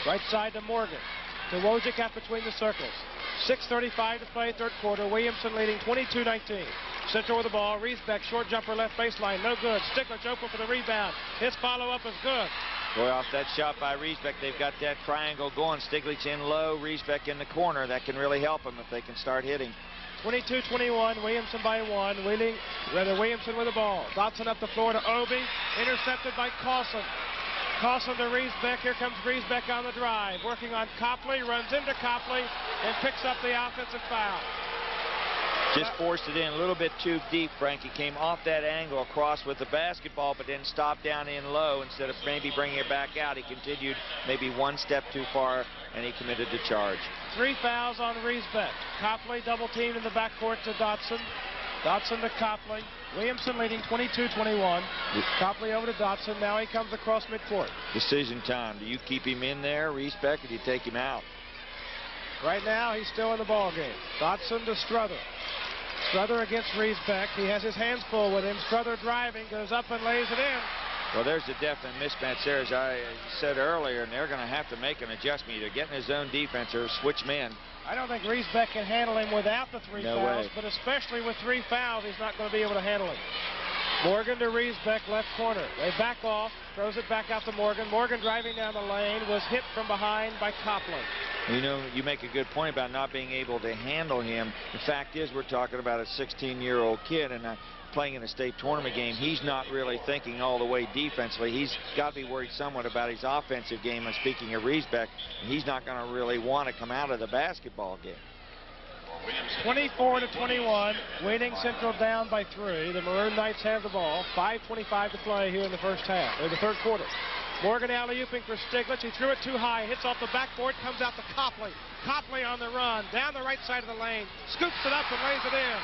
Right side to Morgan. To Wojcik out between the circles. 6:35 to play third quarter. Williamson leading 22-19. Central with the ball. Riesbeck short jumper left baseline. No good. Stiglitz open for the rebound. His follow-up is good. Boy, off that shot by Riesbeck, they've got that triangle going. Stiglitz in low, Riesbeck in the corner. That can really help them if they can start hitting. 22-21, Williamson by 1. Williamson with the ball. Dotson up the floor to Obi. Intercepted by Kossin. Kossin to Riesbeck. Here comes Riesbeck on the drive. Working on Copley. Runs into Copley and picks up the offensive foul. Just forced it in a little bit too deep, Frank. He came off that angle across with the basketball, but then stopped down in low instead of maybe bringing it back out. He continued maybe one step too far, and he committed the charge. 3 fouls on Riesbeck. Copley double teamed in the backcourt to Dotson. Dotson to Copley. Williamson leading 22-21. Copley over to Dotson. Now he comes across midcourt. Decision time. Do you keep him in there, Riesbeck, or do you take him out? Right now, he's still in the ball game. Dotson to Strother. Strother against Riesbeck. He has his hands full with him. Strother driving, goes up and lays it in. Well, there's a definite mismatch there, as I said earlier, and they're going to have to make an adjustment, either get in his own defense or switch men. I don't think Riesbeck can handle him without the 3 fouls, way. but especially with 3 fouls, he's not going to be able to handle him. Morgan to Riesbeck, left corner. They back off, throws it back out to Morgan. Morgan driving down the lane, was hit from behind by Copland. You know, you make a good point about not being able to handle him. The fact is, we're talking about a 16-year-old kid, and playing in a state tournament game, he's not really thinking all the way defensively. He's got to be worried somewhat about his offensive game. And speaking of Riesbeck, he's not going to really want to come out of the basketball game. 24-21, Wheeling Central down by 3. The Maroon Knights have the ball. 5:25 to play here in the first half, or the third quarter. Morgan alley-ooping for Stiglitz. He threw it too high, hits off the backboard, comes out to Copley. Copley on the run, down the right side of the lane, scoops it up and lays it in.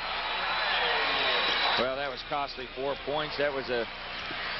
Well, that was costly, 4 points. That was a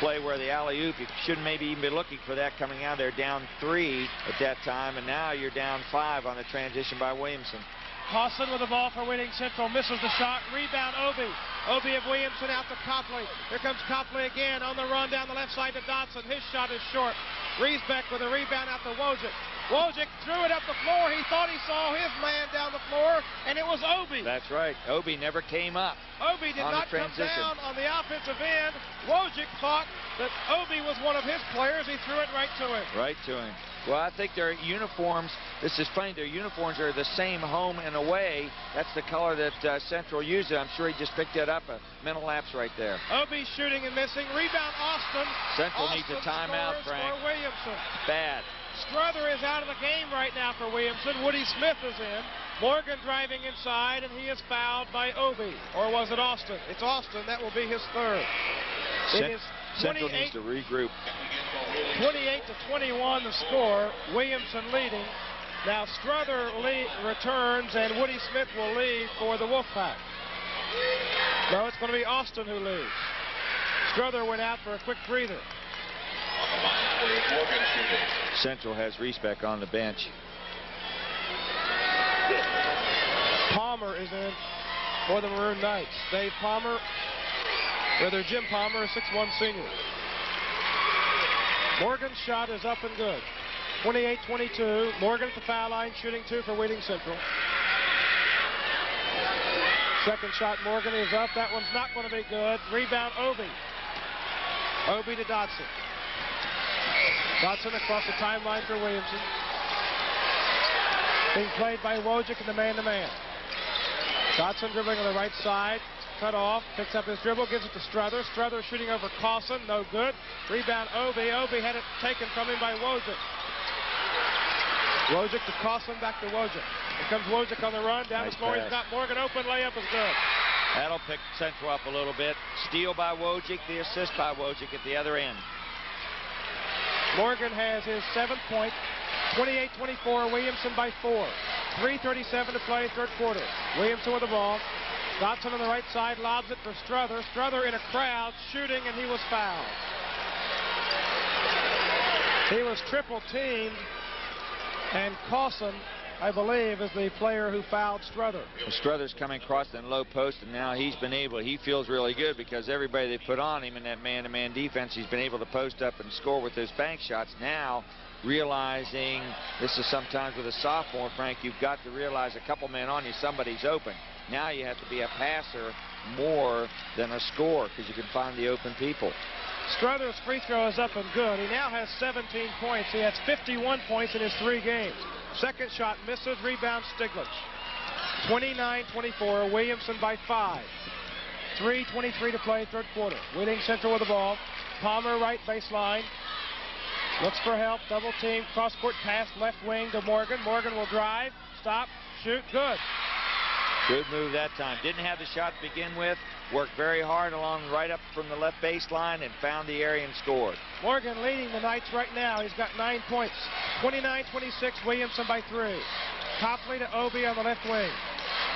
play where the alley-oop, you shouldn't maybe even be looking for that coming out there, down 3 at that time, and now you're down 5 on the transition by Williamson. Hawson with the ball for Wheeling Central, misses the shot, rebound Obie. Obie of Williamson out to Copley. Here comes Copley again on the run down the left side to Dotson. His shot is short. Riesbeck with a rebound out to Wojcik. Wojcik threw it up the floor. He thought he saw his man down the floor, and it was Obie. That's right. Obie never came up. Obie did not come down on the offensive end. Wojcik thought that Obie was one of his players. He threw it right to him. Right to him. Well, I think their uniforms, this is funny, their uniforms are the same home and away. That's the color that Central uses. I'm sure he just picked that up. A mental lapse right there. Obie shooting and missing. Rebound Austin. Central needs a timeout, Frank. For Williamson. Bad. Strother is out of the game right now for Williamson. Woody Smith is in. Morgan driving inside, and he is fouled by Obie. Or was it Austin? It's Austin. That will be his third. It is Central needs to regroup. 28-21 the score. Williamson leading. Now Strother returns, and Woody Smith will leave for the Wolfpack. No, it's going to be Austin who leaves. Strother went out for a quick breather. Central has Riesbeck on the bench. Palmer is in for the Maroon Knights. Dave Palmer, Jim Palmer, a 6'1" senior. Morgan's shot is up and good. 28-22. Morgan at the foul line, shooting 2 for Wheeling Central. Second shot, Morgan is up. That one's not going to be good. Rebound, Obie. Obie to Dotson. Dotson across the timeline for Williamson. Being played by Wojcik in the man-to-man. Dotson dribbling on the right side. Cut off, picks up his dribble, gives it to Strother. Strother shooting over Carlson, no good. Rebound Obie. Obie had it taken from him by Wojcik. Wojcik to Carlson, back to Wojcik. Here comes Wojcik on the run, down Nice the floor. pass. He's got Morgan open, layup is good. That'll pick Central up a little bit. Steal by Wojcik, the assist by Wojcik at the other end. Morgan has his 7th point. 28-24, Williamson by 4. 3:37 to play, third quarter. Williamson with the ball. Dotson on the right side, lobs it for Strother. Strother in a crowd, shooting, and he was fouled. He was triple teamed, and Carlson, I believe, is the player who fouled Strother. Strother's coming across in low post, and now he feels really good because everybody they put on him in that man-to-man defense, he's been able to post up and score with those bank shots. Now, realizing this is sometimes with a sophomore, Frank, you've got to realize a couple men on you, somebody's open. Now you have to be a passer more than a scorer because you can find the open people. Strother's free throw is up and good. He now has 17 points. He has 51 points in his 3 games. Second shot misses, rebound Stiglitz. 29-24, Williamson by 5. 3:23 to play, third quarter. Wheeling Central with the ball. Palmer right baseline. Looks for help, double team, cross-court pass, left wing to Morgan. Morgan will drive, stop, shoot, good. Good move that time. Didn't have the shot to begin with. Worked very hard along right up from the left baseline and found the area and scored. Morgan leading the Knights right now. He's got 9 points. 29-26, Williamson by 3. Copley to Obie on the left wing.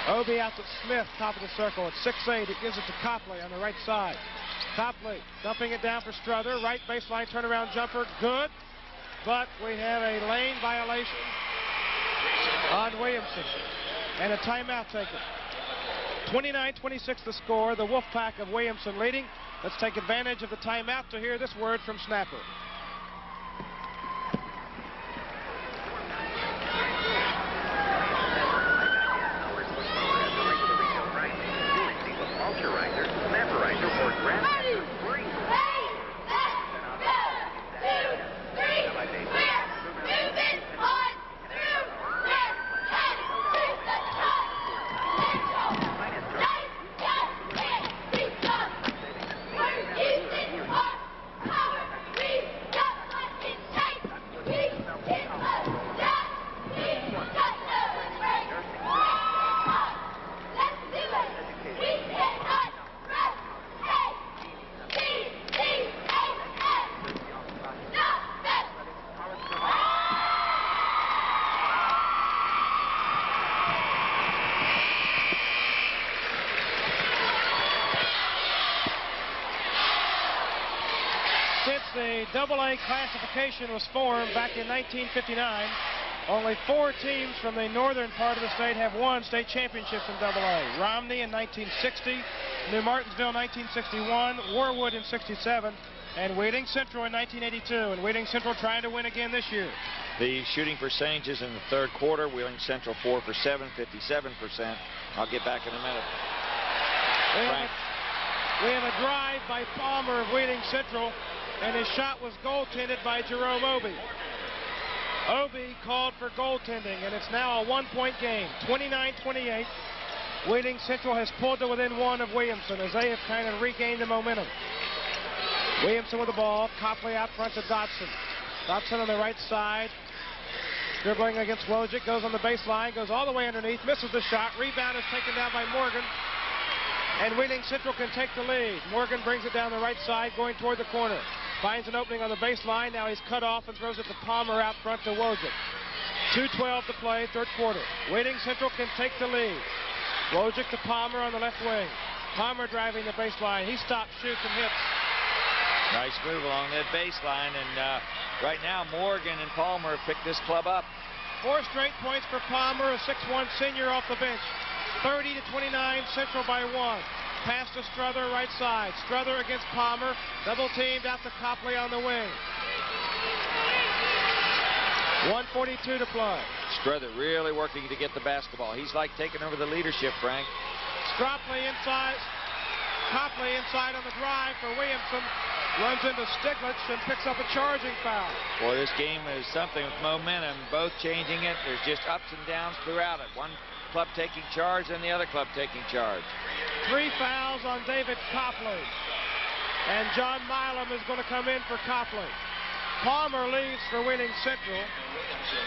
Obie out to Smith, top of the circle at 6'8". It gives it to Copley on the right side. Copley dumping it down for Strother. Right baseline turnaround jumper, good. But we have a lane violation. on Williamson. And a timeout taken. 29-26 the score. The Wolfpack of Williamson leading. Let's take advantage of the timeout to hear this word from Snapper. The AA classification was formed back in 1959. Only 4 teams from the northern part of the state have won state championships in AA. Romney in 1960, New Martinsville 1961, Warwood in 67, and Wheeling Central in 1982. And Wheeling Central trying to win again this year. The shooting percentages in the third quarter, Wheeling Central 4 for 7, 57%. I'll get back in a minute. We have a drive by Palmer of Wheeling Central, and his shot was goaltended by Jerome Obie. Obie called for goaltending, and it's now a 1-point game, 29-28. Wheeling Central has pulled to within 1 of Williamson as they have kind of regained the momentum. Williamson with the ball, Copley out front to Dotson. Dotson on the right side, dribbling against Wojcik, goes on the baseline, goes all the way underneath, misses the shot, rebound is taken down by Morgan, and Wheeling Central can take the lead. Morgan brings it down the right side, going toward the corner. Finds an opening on the baseline. Now he's cut off and throws it to Palmer out front to Wojcik. 2:12 to play, third quarter. Wheeling Central can take the lead. Wojcik to Palmer on the left wing. Palmer driving the baseline. He stops, shoots, and hits. Nice move along that baseline, and right now Morgan and Palmer have picked this club up. 4 straight points for Palmer, a 6'1" senior off the bench. 30-29, Central by 1. Pass to Struther, right side. Struther against Palmer. Double teamed out to Copley on the wing. 1:42 to play. Struther really working to get the basketball. He's like taking over the leadership, Frank. Copley inside. Copley inside on the drive for Williamson. Runs into Stiglitz and picks up a charging foul. Boy, this game is something with momentum. Both changing it. There's just ups and downs throughout it. One club taking charge and the other club taking charge. 3 fouls on David Copley. And John Milam is going to come in for Copley. Palmer leaves for Wheeling Central.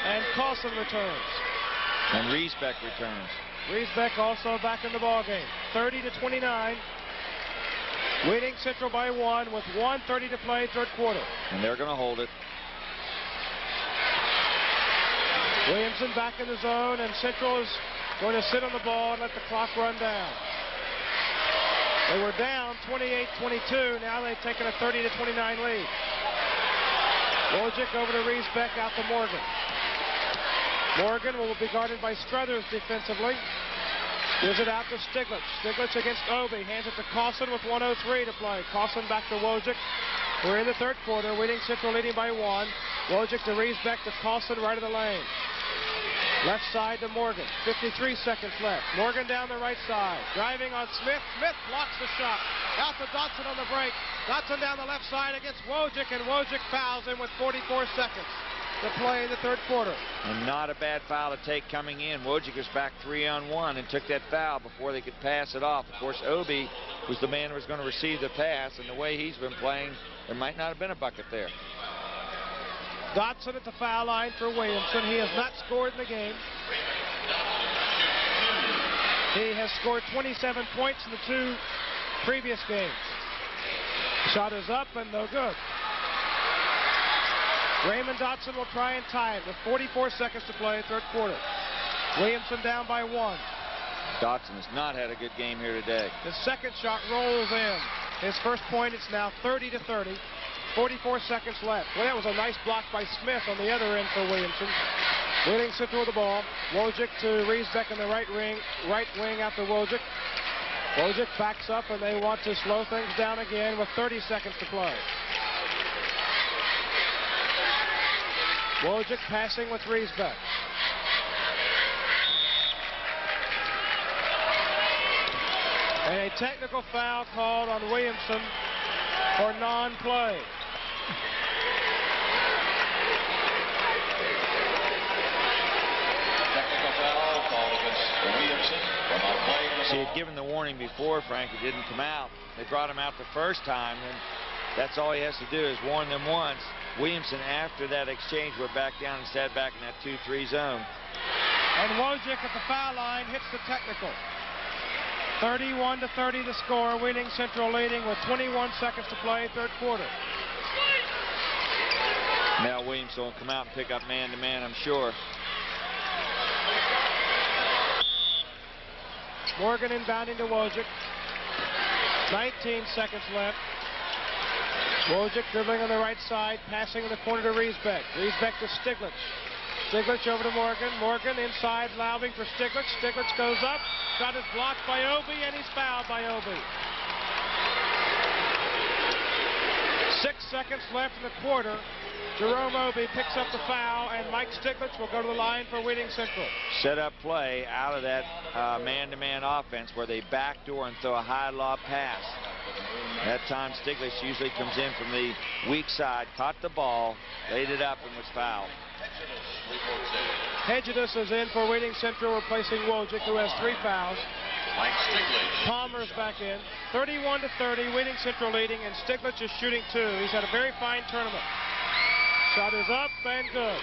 And Carlson returns. And Riesbeck returns. Riesbeck also back in the ballgame. 30-29. Wheeling Central by 1 with 1:30 to play, third quarter. And they're going to hold it. Williamson back in the zone, and Central is going to sit on the ball and let the clock run down. They were down 28-22. Now they've taken a 30-29 lead. Wojcik over to Riesbeck, out to Morgan. Morgan will be guarded by Struthers defensively. Gives it out to Stiglitz. Stiglitz against Obie. Hands it to Carlson with 1:03 to play. Carlson back to Wojcik. We're in the third quarter. Wheeling Central leading by 1. Wojcik to Riesbeck to Carlson, right of the lane. Left side to Morgan. 53 seconds left. Morgan down the right side. Driving on Smith. Smith blocks the shot. Out to Dotson on the break. Dotson down the left side against Wojcik, and Wojcik fouls him with 44 seconds to play in the third quarter. And not a bad foul to take coming in. Wojcik was back 3-on-1 and took that foul before they could pass it off. Of course, Obie was the man who was going to receive the pass, and the way he's been playing, there might not have been a bucket there. Dotson at the foul line for Williamson. He has not scored in the game. He has scored 27 points in the 2 previous games. Shot is up and no good. Raymond Dotson will try and tie it with 44 seconds to play, third quarter. Williamson down by 1. Dotson has not had a good game here today. His second shot rolls in. His first point, it's now 30-30. 44 seconds left. Well, that was a nice block by Smith on the other end for Williamson. Wheeling Central with the ball. Wojcik to Riesbeck in the right wing after Wojcik. Wojcik backs up, and they want to slow things down again with 30 seconds to play. Wojcik passing with Riesbeck. And a technical foul called on Williamson for non-play. Technical foul called against Williamson for not playing the ball. She had given the warning before, Frank. It didn't come out. They brought him out the first time, and that's all he has to do is warn them once. Williamson, after that exchange, went back down and sat back in that 2-3 zone. And Wojcik at the foul line hits the technical. 31-30 the score. Wheeling Central leading with 21 seconds to play, third quarter. Now Williamson will come out and pick up man-to-man, I'm sure. Morgan inbounding to Wojcik. 19 seconds left. Wojcik dribbling on the right side, passing in the corner to Riesbeck. Riesbeck to Stiglitz. Stiglitz over to Morgan. Morgan inside, lobbing for Stiglitz. Stiglitz goes up. Shot is blocked by Obi, and he's fouled by Obi. 6 seconds left in the quarter. Jerome Obi picks up the foul, and Mike Stiglitz will go to the line for Wheeling Central. Set up play out of that man-to-man offense where they backdoor and throw a high lob pass. That time Stiglitz usually comes in from the weak side, caught the ball, laid it up, and was fouled. Hedges is in for Wheeling Central, replacing Wojcik, who has 3 fouls. Mike Stiglitz. Palmer's back in. 31-30, Wheeling Central leading, and Stiglitz is shooting 2. He's had a very fine tournament. Shot is up and good.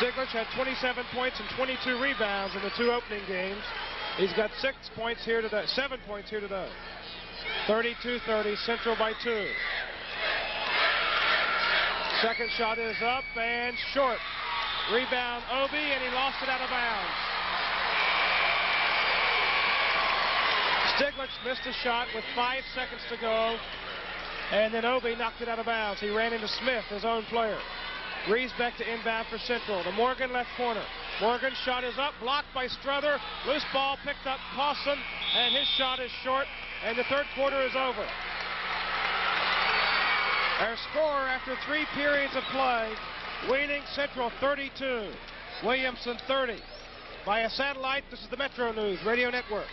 Stiglitz had 27 points and 22 rebounds in the 2 opening games. He's got 7 points here today. 32-30, Central by 2. Second shot is up and short. Rebound Obi, and he lost it out of bounds. Stiglitz missed a shot with 5 seconds to go, and then Obi knocked it out of bounds. He ran into Smith, his own player. Riesbeck to inbound for Central. The Morgan left corner. Morgan's shot is up, blocked by Struther. Loose ball picked up Clausen, and his shot is short, and the third quarter is over. Our score after 3 periods of play, Wheeling Central 32, Williamson 30. Via satellite, this is the Metro News Radio Network.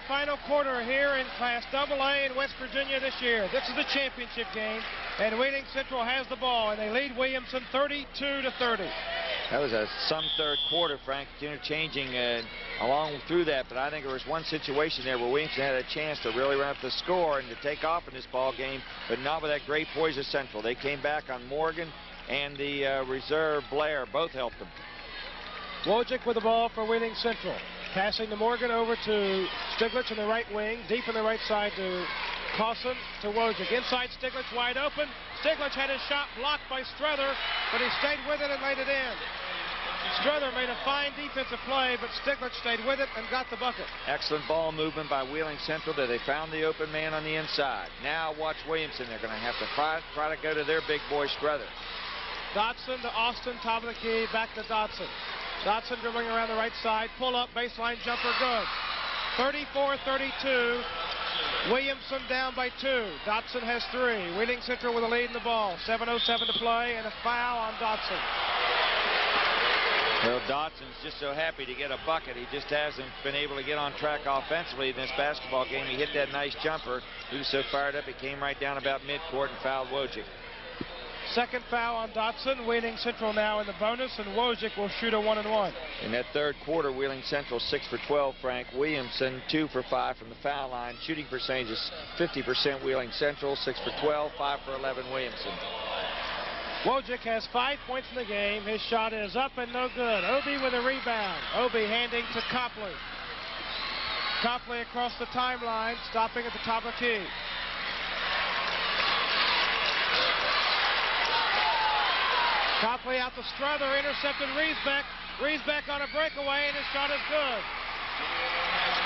Final quarter here in Class AA in West Virginia this year. This is the championship game, and Wheeling Central has the ball, and they lead Williamson 32-30. That was some third quarter, Frank, interchanging along through that, but I think there was one situation there where Williamson had a chance to really run up the score and to take off in this ball game, but not with that great poise of Central. They came back on Morgan and the reserve Blair. Both helped them. Wojcik with the ball for Wheeling Central. Passing to Morgan over to Stiglitz in the right wing. Deep in the right side to Clausen to Wojcik. Inside Stiglitz wide open. Stiglitz had his shot blocked by Struther, but he stayed with it and laid it in. Struther made a fine defensive play, but Stiglitz stayed with it and got the bucket. Excellent ball movement by Wheeling Central. They found the open man on the inside. Now watch Williamson. They're going to have to try to go to their big boy Struther. Dotson to Austin, top of the key, back to Dotson. Dotson dribbling around the right side. Pull up, baseline jumper, good. 34-32. Williamson down by 2. Dotson has 3. Wheeling Central with a lead in the ball. 7:07 to play and a foul on Dotson. Well, Dotson's just so happy to get a bucket. He just hasn't been able to get on track offensively in this basketball game. He hit that nice jumper. He was so fired up, it came right down about midcourt and fouled Wojcik. Second foul on Dotson. Wheeling Central now in the bonus, and Wojcik will shoot a 1-and-1. In that third quarter, Wheeling Central 6 for 12, Frank. Williamson 2 for 5 from the foul line. Shooting percentage is 50% Wheeling Central, 6 for 12, 5 for 11 Williamson. Wojcik has 5 points in the game. His shot is up and no good. Obi with a rebound. Obi handing to Copley. Copley across the timeline, stopping at the top of the key. Copley out to Strother, intercepted Riesbeck. Riesbeck on a breakaway, and his shot is good.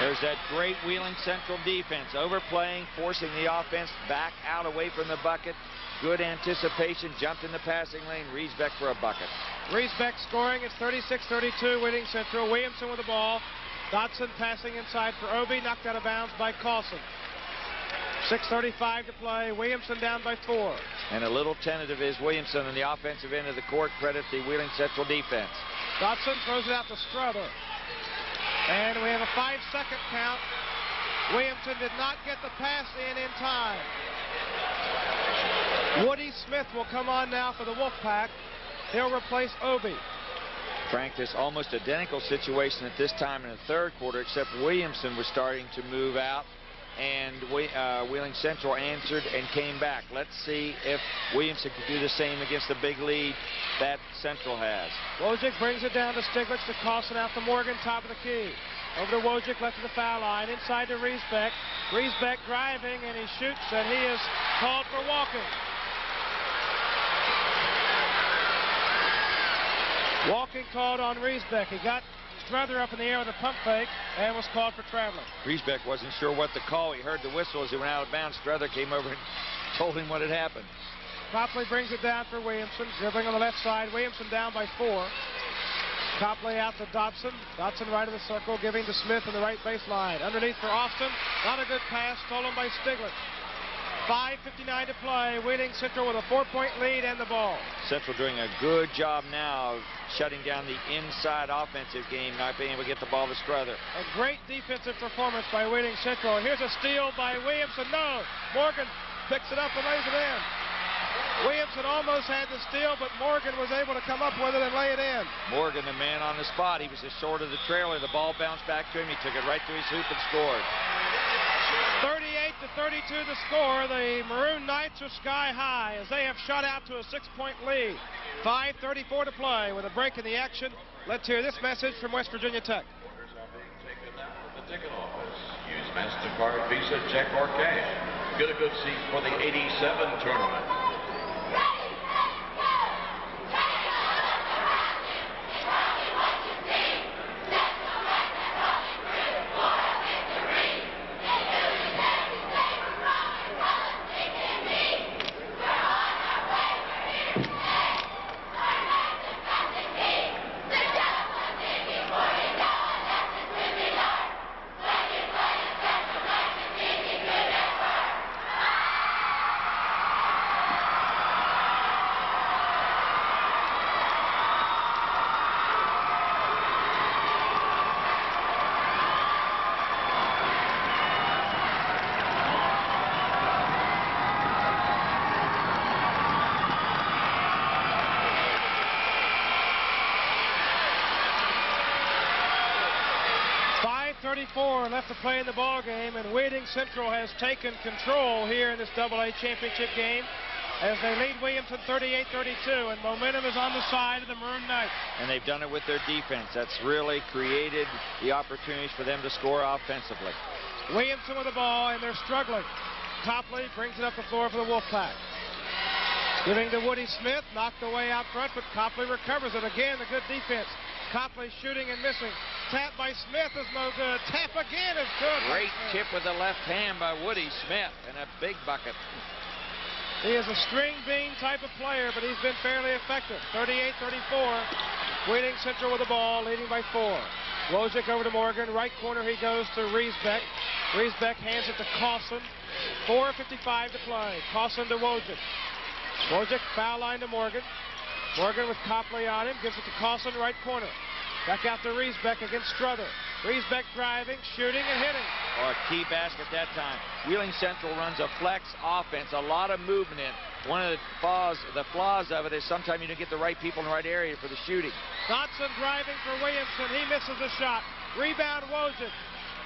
There's that great Wheeling Central defense, overplaying, forcing the offense back out away from the bucket. Good anticipation, jumped in the passing lane. Riesbeck for a bucket. Riesbeck scoring. It's 36-32, Wheeling Central. Williamson with the ball. Dotson passing inside for Obi, knocked out of bounds by Carlson. 6:35 to play. Williamson down by 4. And a little tentative is Williamson on the offensive end of the court. Credit the Wheeling Central defense. Dotson throws it out to Strother. And we have a 5-second count. Williamson did not get the pass in time. Woody Smith will come on now for the Wolfpack. He'll replace Obi. Frank, this almost identical situation at this time in the third quarter, except Williamson was starting to move out, and Wheeling Central answered and came back. Let's see if Williamson can do the same against the big lead that Central has. Wojcik brings it down to Stiglitz, to Carlson, out to Morgan, top of the key. Over to Wojcik, left of the foul line, inside to Riesbeck. Riesbeck driving, and he shoots, and he is called for walking. Walking called on Riesbeck. He got Strother up in the air with a pump fake and was called for traveling. Riesbeck wasn't sure what to call. He heard the whistle as he went out of bounds. Strother came over and told him what had happened. Copley brings it down for Williamson. Dribbling on the left side. Williamson down by 4. Copley out to Dotson. Dotson right of the circle, giving to Smith in the right baseline. Underneath for Austin. Not a good pass, stolen by Stiglitz. 5:59 to play. Wheeling Central with a 4-point lead and the ball. Central doing a good job now of shutting down the inside offensive game, not being able to get the ball to Strother. A great defensive performance by Wheeling Central. Here's a steal by Williamson. No, Morgan picks it up and lays it in. Williamson almost had the steal, but Morgan was able to come up with it and lay it in. Morgan, the man on the spot. He was just short of the trailer. The ball bounced back to him. He took it right to his hoop and scored. 38-32 the score. The Maroon Knights are sky high as they have shot out to a 6-point lead. 5:34 to play with a break in the action. Let's hear this message from West Virginia Tech. Orders are being taken now from the ticket office. Use MasterCard, Visa, check, or cash. Get a good seat for the 87 tournament. Left to play in the ball game, and Wheeling Central has taken control here in this AA championship game as they lead Williamson 38-32, and momentum is on the side of the Maroon Knights. And they've done it with their defense. That's really created the opportunities for them to score offensively. Williamson with the ball, and they're struggling. Copley brings it up the floor for the Wolfpack. Giving to Woody Smith, knocked away out front, but Copley recovers it. Again, a good defense. Copley shooting and missing. Tap by Smith is no good. Tap again is good. Great tip with the left hand by Woody Smith, and a big bucket. He is a string bean type of player, but he's been fairly effective. 38-34. Wheeling Central with the ball, leading by 4. Wojcik over to Morgan. Right corner he goes to Riesbeck. Riesbeck hands it to Carlson. 4:55 to play. Carlson to Wojcik. Wojcik foul line to Morgan. Morgan with Copley on him. Gives it to Carlson, right corner. Back out to Riesbeck against Struther. Riesbeck driving, shooting, and hitting. Oh, a key basket that time. Wheeling Central runs a flex offense, a lot of movement. One of the flaws of it is sometimes you don't get the right people in the right area for the shooting. Dotson driving for Williamson. He misses the shot. Rebound Wojcik.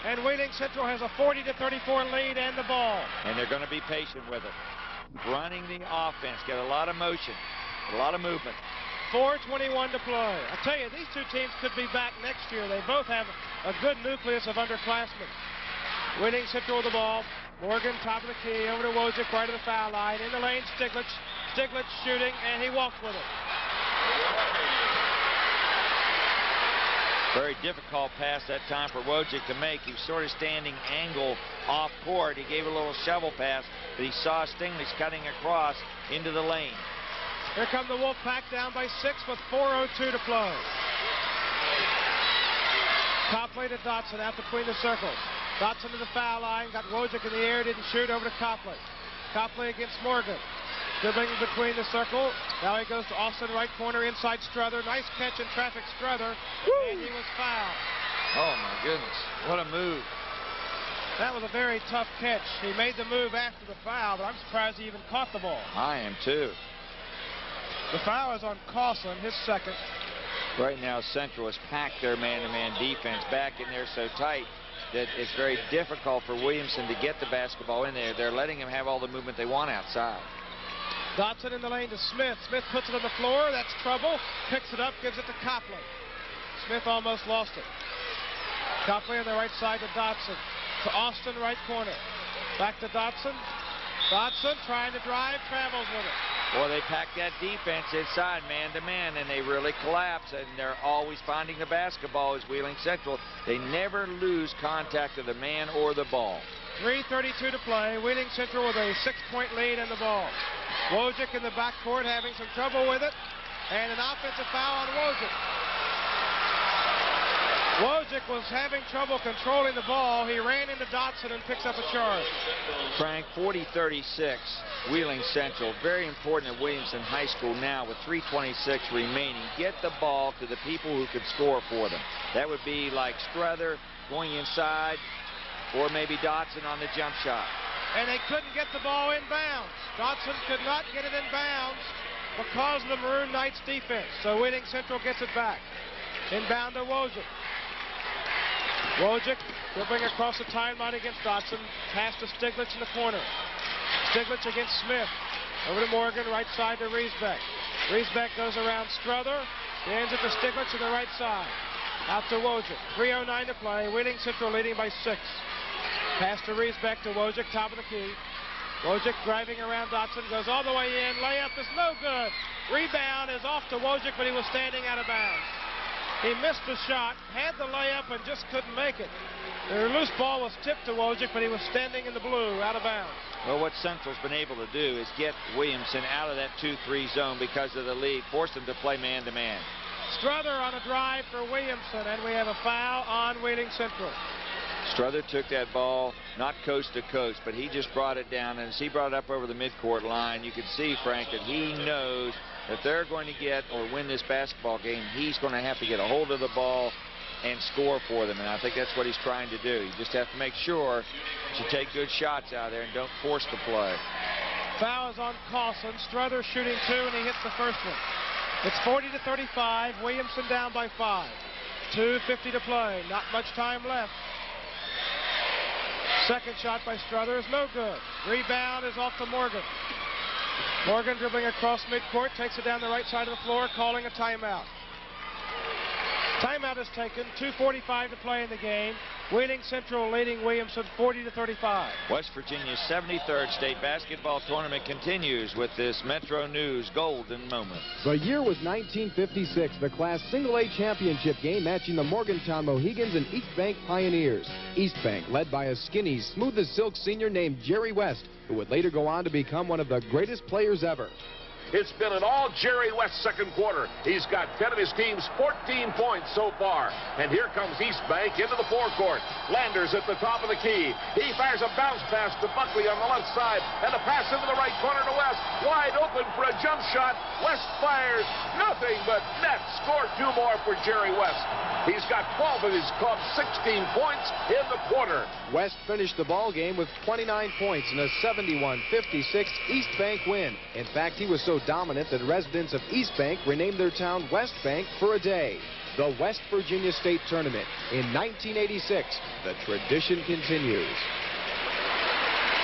And Wheeling Central has a 40-34 lead and the ball. And they're going to be patient with it. Running the offense, get a lot of motion, a lot of movement. 4:21 to play. I tell you, these two teams could be back next year. They both have a good nucleus of underclassmen. Wheeling Central with the ball. Morgan, top of the key, over to Wojcik, right of the foul line. In the lane, Stiglitz. Stiglitz shooting, and he walks with it. Very difficult pass that time for Wojcik to make. He was sort of standing angle off court. He gave a little shovel pass, but he saw Stiglitz cutting across into the lane. Here come the Wolfpack down by 6 with 4:02 to play. Copley to Dotson out between the circles. Dotson to the foul line, got Wojcik in the air, didn't shoot, over to Copley. Copley against Morgan. Dribbling between the circle. Now he goes to Austin, right corner, inside Struther. Nice catch in traffic, Struther. And he was fouled. Oh, my goodness. What a move. That was a very tough catch. He made the move after the foul, but I'm surprised he even caught the ball. I am, too. The foul is on Carlson, his second. Right now, Central has packed their man-to-man defense back in there so tight that it's very difficult for Williamson to get the basketball in there. They're letting him have all the movement they want outside. Dotson in the lane to Smith. Smith puts it on the floor. That's trouble. Picks it up, gives it to Copley. Smith almost lost it. Copley on the right side to Dotson. To Austin, right corner. Back to Dotson. Dotson trying to drive, travels with it. Boy, they pack that defense inside man-to-man, and they really collapse, and they're always finding the basketball as Wheeling Central. They never lose contact of the man or the ball. 3:32 to play. Wheeling Central with a 6-point lead in the ball. Wojcik in the backcourt having some trouble with it, and an offensive foul on Wojcik. Wojcik was having trouble controlling the ball. He ran into Dotson and picks up a charge. Frank, 40-36, Wheeling Central. Very important at Williamson High School now with 3:26 remaining. Get the ball to the people who could score for them. That would be like Struther going inside, or maybe Dotson on the jump shot. And they couldn't get the ball in bounds. Dotson could not get it in bounds because of the Maroon Knights defense. So Wheeling Central gets it back. Inbound to Wojcik. Wojcik dribbling across the timeline against Dotson. Pass to Stiglitz in the corner. Stiglitz against Smith. Over to Morgan, right side to Riesbeck. Riesbeck goes around Struther. He ends it to Stiglitz on the right side. Out to Wojcik. 3:09 to play. Wheeling Central leading by 6. Pass to Riesbeck to Wojcik, top of the key. Wojcik driving around Dotson, goes all the way in. Layup is no good. Rebound is off to Wojcik, but he was standing out of bounds. He missed the shot, had the layup, and just couldn't make it. The loose ball was tipped to Wojcik, but he was standing in the blue, out of bounds. Well, what Central's been able to do is get Williamson out of that 2-3 zone because of the lead, force them to play man-to-man. Struther on a drive for Williamson, and we have a foul on Wheeling Central. Struther took that ball, not coast to coast, but he just brought it down, and as he brought it up over the midcourt line, you could see, Frank, that he knows that they're going to get or win this basketball game. He's going to have to get a hold of the ball and score for them, and I think that's what he's trying to do. You just have to make sure that you take good shots out there and don't force the play. Foul is on Carlson. Struther shooting 2, and he hits the first one. It's 40-35. Williamson down by 5. 2:50 to play. Not much time left. Second shot by Struther is no good. Rebound is off to Morgan. Morgan dribbling across midcourt, takes it down the right side of the floor, calling a timeout. Timeout is taken. 2:45 to play in the game. Wheeling Central leading Williamson 40-35. West Virginia's 73rd state basketball tournament continues with this Metro News golden moment. The year was 1956, the Class Single-A championship game matching the Morgantown Mohegans and East Bank Pioneers. East Bank led by a skinny, smooth as silk senior named Jerry West, who would later go on to become one of the greatest players ever. It's been an all Jerry West second quarter. He's got 10 of his team's 14 points so far. And here comes East Bank into the forecourt. Landers at the top of the key. He fires a bounce pass to Buckley on the left side. And a pass into the right corner to West. Wide open for a jump shot. West fires. Nothing but net. Score 2 more for Jerry West. He's got 12 of his club's 16 points in the quarter. West finished the ball game with 29 points in a 71-56 East Bank win. In fact, he was so dominant that residents of East Bank renamed their town West Bank for a day. The West Virginia State Tournament in 1986. The tradition continues.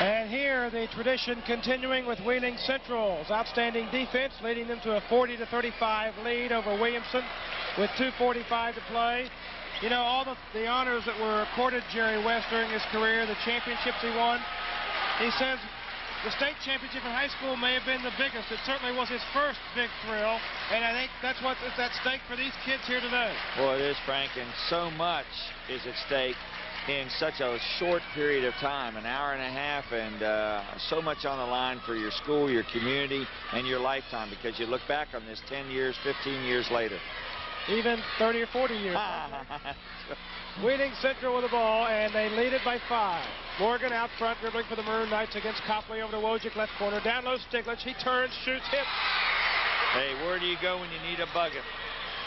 And here the tradition continuing with Wheeling Central's outstanding defense, leading them to a 40-35 lead over Williamson with 2:45 to play. You know, all the honors that were accorded Jerry West during his career, the championships he won, he says the state championship in high school may have been the biggest. It certainly was his first big thrill, and I think that's what is at stake for these kids here today. Well, it is, Frank, and so much is at stake in such a short period of time, an hour and a half, and so much on the line for your school, your community, and your lifetime, because you look back on this 10 years, 15 years later. Even 30 or 40 years. Wheeling Central with the ball, and they lead it by 5. Morgan out front, dribbling for the Maroon Knights against Copley over to Wojcik, left corner. Down low, Stiglitz. He turns, shoots, hits. Hey, where do you go when you need a bucket?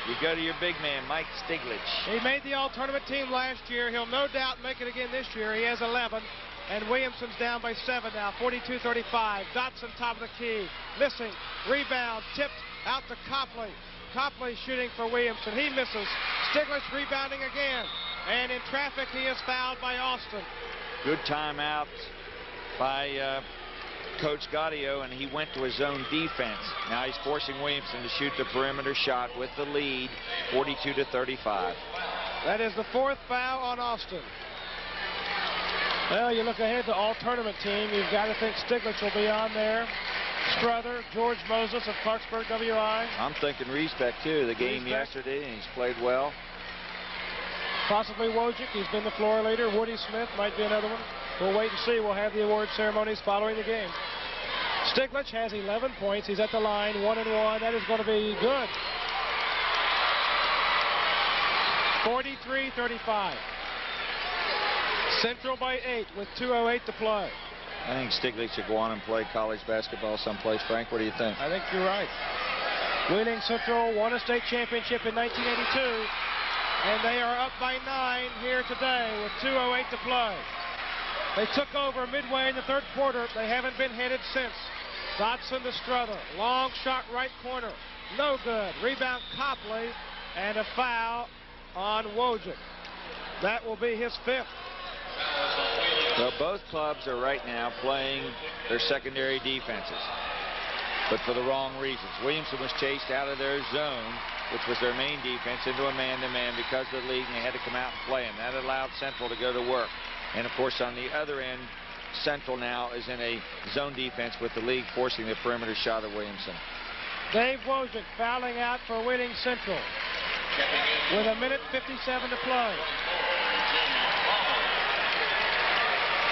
You go to your big man, Mike Stiglitz. He made the all-tournament team last year. He'll no doubt make it again this year. He has 11, and Williamson's down by 7 now, 42-35. Dotson top of the key, missing. Rebound, tipped out to Copley. Copley shooting for Williamson. He misses. Stiglitz rebounding again. And in traffic, he is fouled by Austin. Good timeout by Coach Gaudio, and he went to his own defense. Now he's forcing Williamson to shoot the perimeter shot with the lead, 42-35. That is the 4th foul on Austin. Well, you look ahead to all-tournament team. You've got to think Stiglitz will be on there. Strother, George Moses of Clarksburg WI. I'm thinking Respect, too. The game yesterday, and he's played well. Possibly Wojcik. He's been the floor leader. Woody Smith might be another one. We'll wait and see. We'll have the award ceremonies following the game. Stiglitz has 11 points. He's at the line, 1-1. That is going to be good. 43-35. Central by 8 with 2:08 to play. I think Stiglitz should go on and play college basketball someplace. Frank, what do you think? I think you're right. Wheeling Central won a state championship in 1982, and they are up by 9 here today with 2:08 to play. They took over midway in the 3rd quarter. They haven't been headed since. Dotson to Strother. Long shot right corner. No good. Rebound Copley, and a foul on Wojcik. That will be his 5th. Well, both clubs are right now playing their secondary defenses, but for the wrong reasons. Williamson was chased out of their zone, which was their main defense, into a man-to-man because of the league, and they had to come out and play him. That allowed Central to go to work. And, of course, on the other end, Central now is in a zone defense with the league forcing the perimeter shot of Williamson. Dave Wojcik fouling out for Wheeling Central with 1:57 to play.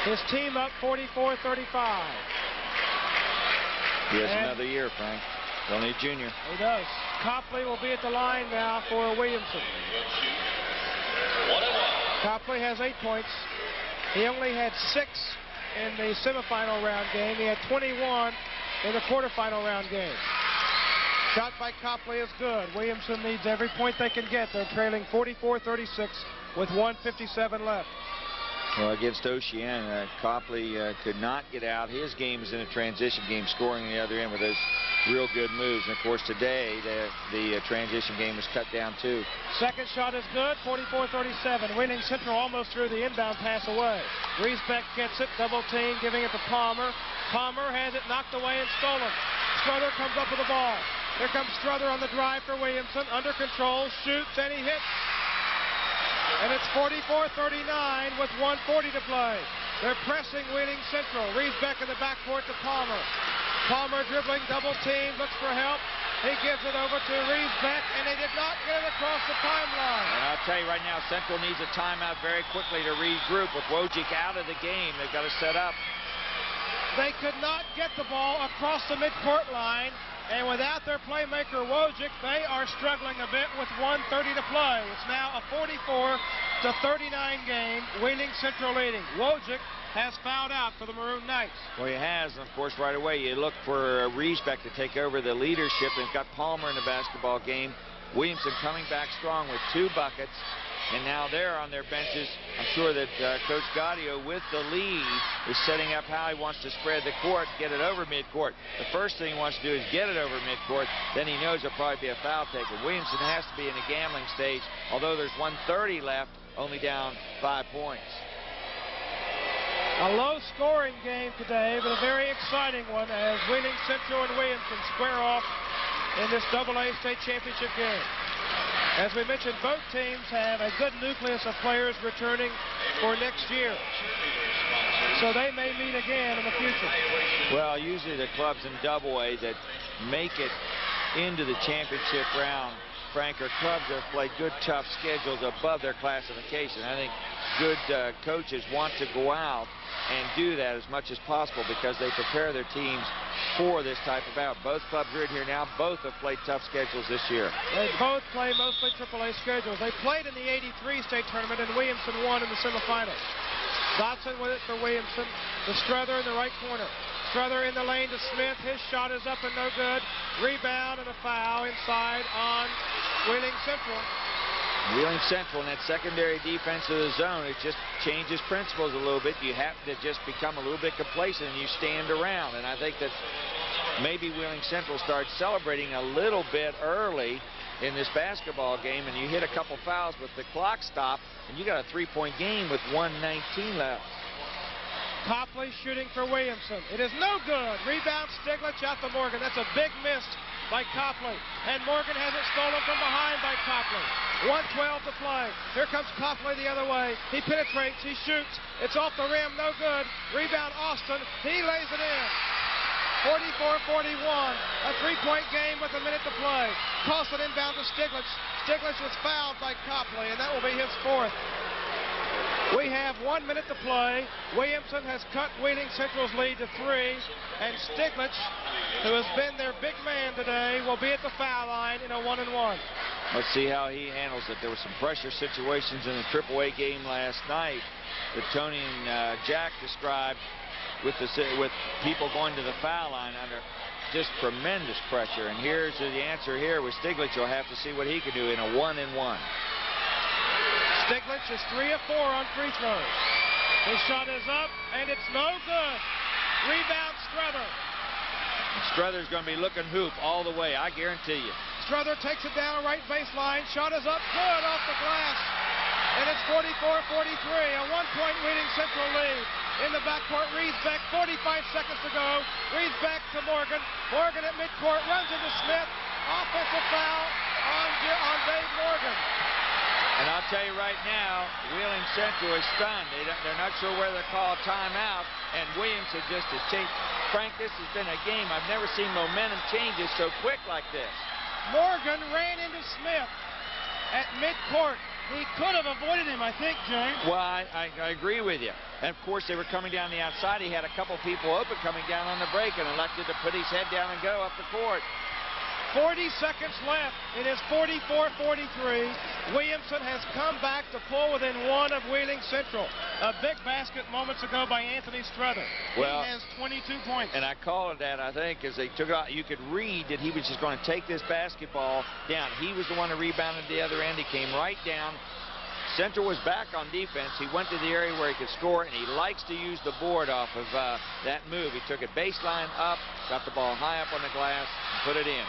His team up 44-35. He has another year, Frank. He's only a junior. He does. Copley will be at the line now for Williamson. Copley has 8 points. He only had 6 in the semifinal round game. He had 21 in the quarterfinal round game. Shot by Copley is good. Williamson needs every point they can get. They're trailing 44-36 with 1:57 left. Well, against Oceana, Copley could not get out. His game is in a transition game, scoring on the other end with those real good moves. And, of course, today the transition game was cut down, too. Second shot is good, 44-37. Wheeling Central almost threw the inbound pass away. Riesbeck gets it, double team, giving it to Palmer. Palmer has it knocked away and stolen. Strother comes up with the ball. Here comes Strother on the drive for Williamson. Under control, shoots, and he hits. And it's 44-39 with 1:40 to play. They're pressing Wheeling Central. Reeves back in the backcourt to Palmer. Palmer dribbling, double team, looks for help. He gives it over to Reeves back, and they did not get it across the timeline. And I'll tell you right now, Central needs a timeout very quickly to regroup. With Wojcik out of the game, they've got to set up. They could not get the ball across the midcourt line, and without their playmaker Wojcik, they are struggling a bit with 1:30 to play. It's now a 44-39 game. Wheeling Central leading. Wojcik has fouled out for the Maroon Knights. Well, he has, and of course, right away you look for Reesbeck to take over the leadership. They've got Palmer in the basketball game. Williamson coming back strong with 2 buckets, and now they're on their benches. I'm sure that Coach Gaudio, with the lead, is setting up how he wants to spread the court, get it over midcourt. The first thing he wants to do is get it over midcourt. Then he knows there'll probably be a foul taken. Williamson has to be in a gambling stage, although there's 1:30 left, only down 5 points. A low-scoring game today, but a very exciting one as Wheeling Central and Williamson square off in this AA state championship game. As we mentioned, both teams have a good nucleus of players returning for next year, so they may meet again in the future. Well, usually the clubs in AA that make it into the championship round, Frank, are clubs that have played good, tough schedules above their classification. I think good coaches want to go out and do that as much as possible because they prepare their teams for this type of out. Both clubs are in here now. Both have played tough schedules this year. They both play mostly AAA schedules. They played in the '83 state tournament, and Williamson won in the semifinals. Dotson with it for Williamson. To Strother in the right corner. Strother in the lane to Smith. His shot is up and no good. Rebound and a foul inside on Wheeling Central. Wheeling Central in that secondary defense of the zone, it just changes principles a little bit. You have to just become a little bit complacent and you stand around. And I think that maybe Wheeling Central starts celebrating a little bit early in this basketball game, and you hit a couple fouls with the clock stop, and you got a 3-point game with 1:19 left. Copley shooting for Williamson. It is no good. Rebound Stiglitz out to Morgan. That's a big miss by Copley. And Morgan has it stolen from behind by Copley. 1:12 to play. Here comes Copley the other way. He penetrates. He shoots. It's off the rim. No good. Rebound Austin. He lays it in. 44-41. A 3-point game with a minute to play. Carlson inbound to Stiglitz. Stiglitz was fouled by Copley, and that will be his 4th. We have 1 minute to play. Williamson has cut Wheeling Central's lead to 3, and Stiglitz, who has been their big man today, will be at the foul line in a 1-and-1. Let's see how he handles it. There were some pressure situations in the AAA game last night that Tony and Jack described with people going to the foul line under just tremendous pressure. And here's the answer here with Stiglitz. You'll have to see what he can do in a 1-and-1. Stiglitz is 3 of 4 on free throws. His shot is up, and it's no good. Rebound Strother. Strother's going to be looking hoop all the way, I guarantee you. Strother takes it down right baseline. Shot is up, good off the glass. And it's 44-43, a 1-point Wheeling Central lead. In the backcourt, Reesbeck, 45 seconds to go. Reesbeck to Morgan. Morgan at midcourt, runs into Smith. Offensive foul on Dave Morgan. And I'll tell you right now, Wheeling Central is stunned. They're not sure whether to call a timeout. And Williamson just has changed. Frank, this has been a game. I've never seen momentum changes so quick like this. Morgan ran into Smith at midcourt. He could have avoided him, I think, James. Well, I agree with you. And, of course, they were coming down the outside. He had a couple people open coming down on the break and elected to put his head down and go up the court. 40 seconds left. It is 44-43. Williamson has come back to pull within 1 of Wheeling Central. A big basket moments ago by Anthony Strother. Well, he has 22 points. And I call it that, I think, as they took it out. You could read that he was just going to take this basketball down. He was the one who rebounded the other end. He came right down. Central was back on defense. He went to the area where he could score, and he likes to use the board off of that move. He took it baseline up, got the ball high up on the glass, and put it in.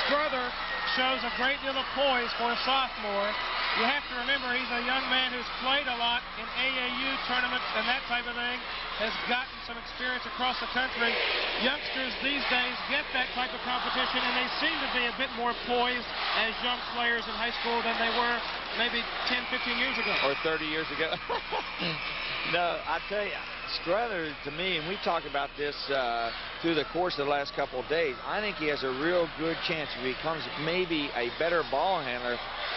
Strother shows a great deal of poise for a sophomore. You have to remember he's a young man who's played a lot in AAU tournaments and that type of thing, has gotten some experience across the country. Youngsters these days get that type of competition, and they seem to be a bit more poised as young players in high school than they were maybe 10, 15 years ago. Or 30 years ago. No, I tell you, Struther, to me, and we talked about this through the course of the last couple of days, I think he has a real good chance. If he becomes maybe a better ball handler,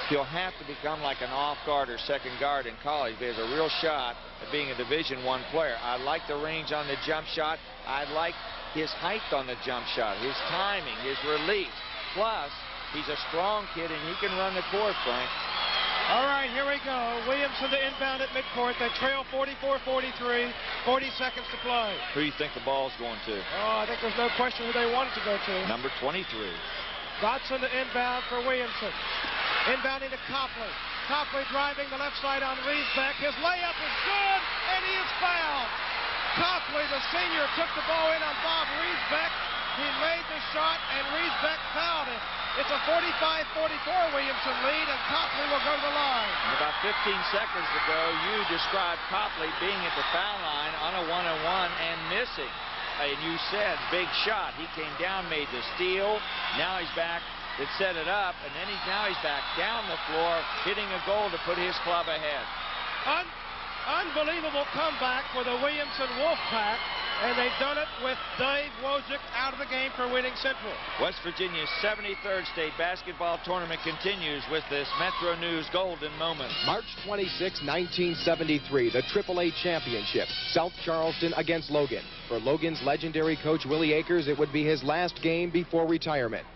he'll have to become like an off guard or second guard in college. But he has a real shot at being a Division I player. I like the range on the jump shot. I like his height on the jump shot, his timing, his release. Plus, he's a strong kid, and he can run the court, Frank. All right, here we go. Williamson to inbound at midcourt. They trail 44-43, 40 seconds to play. Who do you think the ball's going to? Oh, I think there's no question who they want it to go to. Number 23. Dotson to inbound for Williamson. Inbounding to Copley. Copley driving the left side on Riesbeck. His layup is good, and he is fouled. Copley, the senior, took the ball in on Bob Riesbeck. He made the shot, and Riesbeck fouled him. It's a 45-44 Williamson lead, and Copley will go to the line. And about 15 seconds ago, you described Copley being at the foul line on a one-on-one and missing. And you said, big shot. He came down, made the steal. Now he's back to set it up, and then now he's back down the floor, hitting a goal to put his club ahead. Unbelievable comeback for the Williamson Wolfpack, and they've done it with Dave Wojcik out of the game for Wheeling Central. West Virginia's 73rd state basketball tournament continues with this Metro News Golden Moment. March 26, 1973, the AAA championship. South Charleston against Logan. For Logan's legendary coach Willie Akers, it would be his last game before retirement.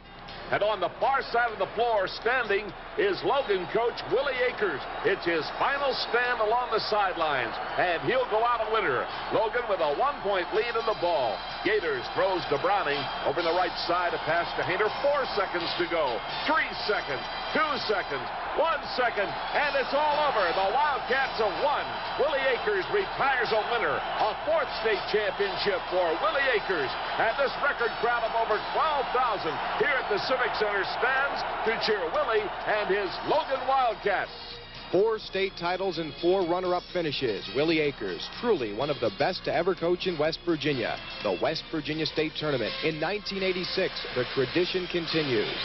And on the far side of the floor, standing, is Logan coach Willie Akers. It's his final stand along the sidelines, and he'll go out a winner. Logan with a 1-point lead in the ball. Gators throws to Browning over the right side, a pass to Hayner. 4 seconds to go. 3 seconds. 2 seconds. 1 second, and it's all over. The Wildcats have won. Willie Akers retires a winner. A 4th state championship for Willie Akers. And this record crowd of over 12,000 here at the Civic Center stands to cheer Willie and his Logan Wildcats. 4 state titles and 4 runner-up finishes. Willie Akers, truly one of the best to ever coach in West Virginia. The West Virginia State Tournament in 1986. The tradition continues.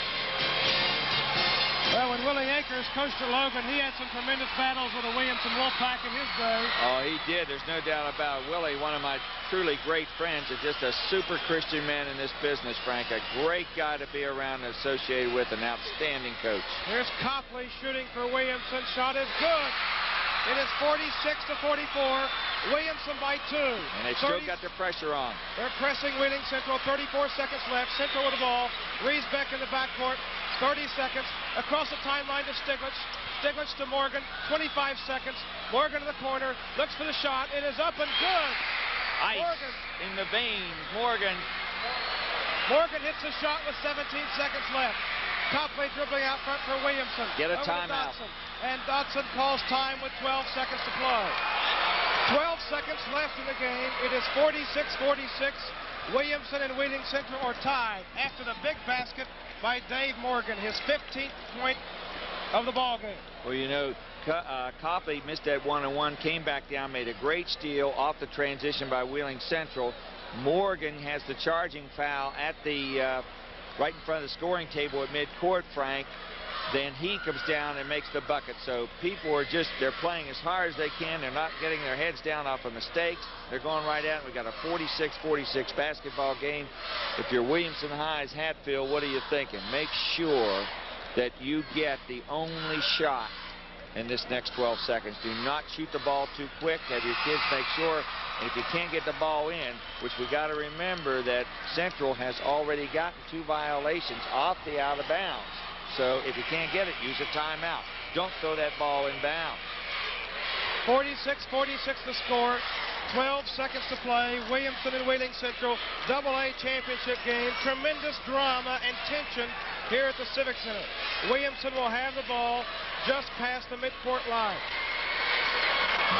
Well, when Willie Akers coached at Logan, he had some tremendous battles with the Williamson Wolfpack in his day. Oh, he did. There's no doubt about it. Willie, one of my truly great friends, and just a super Christian man in this business, Frank. A great guy to be around and associated with, an outstanding coach. Here's Copley shooting for Williamson. Shot is good. It is 46-44. Williamson by 2. And they've still got their pressure on. They're pressing Wheeling Central. 34 seconds left. Central with the ball. Riesbeck in the backcourt. 30 seconds. Across the timeline to Stiglitz. Stiglitz to Morgan. 25 seconds. Morgan to the corner. Looks for the shot. It is up and good. Ice Morgan in the veins. Morgan. Morgan hits the shot with 17 seconds left. Copley dribbling out front for Williamson. Get a Over timeout. And Dotson calls time with 12 seconds to play. 12 seconds left in the game. It is 46-46. Williamson and Wheeling Central are tied after the big basket by Dave Morgan, his 15th point of the ball game. Well, you know, Copley missed that one-on-one, came back down, made a great steal off the transition by Wheeling Central. Morgan has the charging foul at the right in front of the scoring table at midcourt, Frank. Then he comes down and makes the bucket. So people are just, they're playing as hard as they can. They're not getting their heads down off of mistakes. They're going right at it. We got a 46-46 basketball game. If you're Williamson High's Hatfield, what are you thinking? Make sure that you get the only shot in this next 12 seconds. Do not shoot the ball too quick. Have your kids make sure. And if you can't get the ball in, which we got to remember that Central has already gotten 2 violations off the out of bounds. So if you can't get it, use a timeout. Don't throw that ball in bounds. 46-46 the score. 12 seconds to play. Williamson and Wheeling Central, AA championship game. Tremendous drama and tension here at the Civic Center. Williamson will have the ball just past the midcourt line.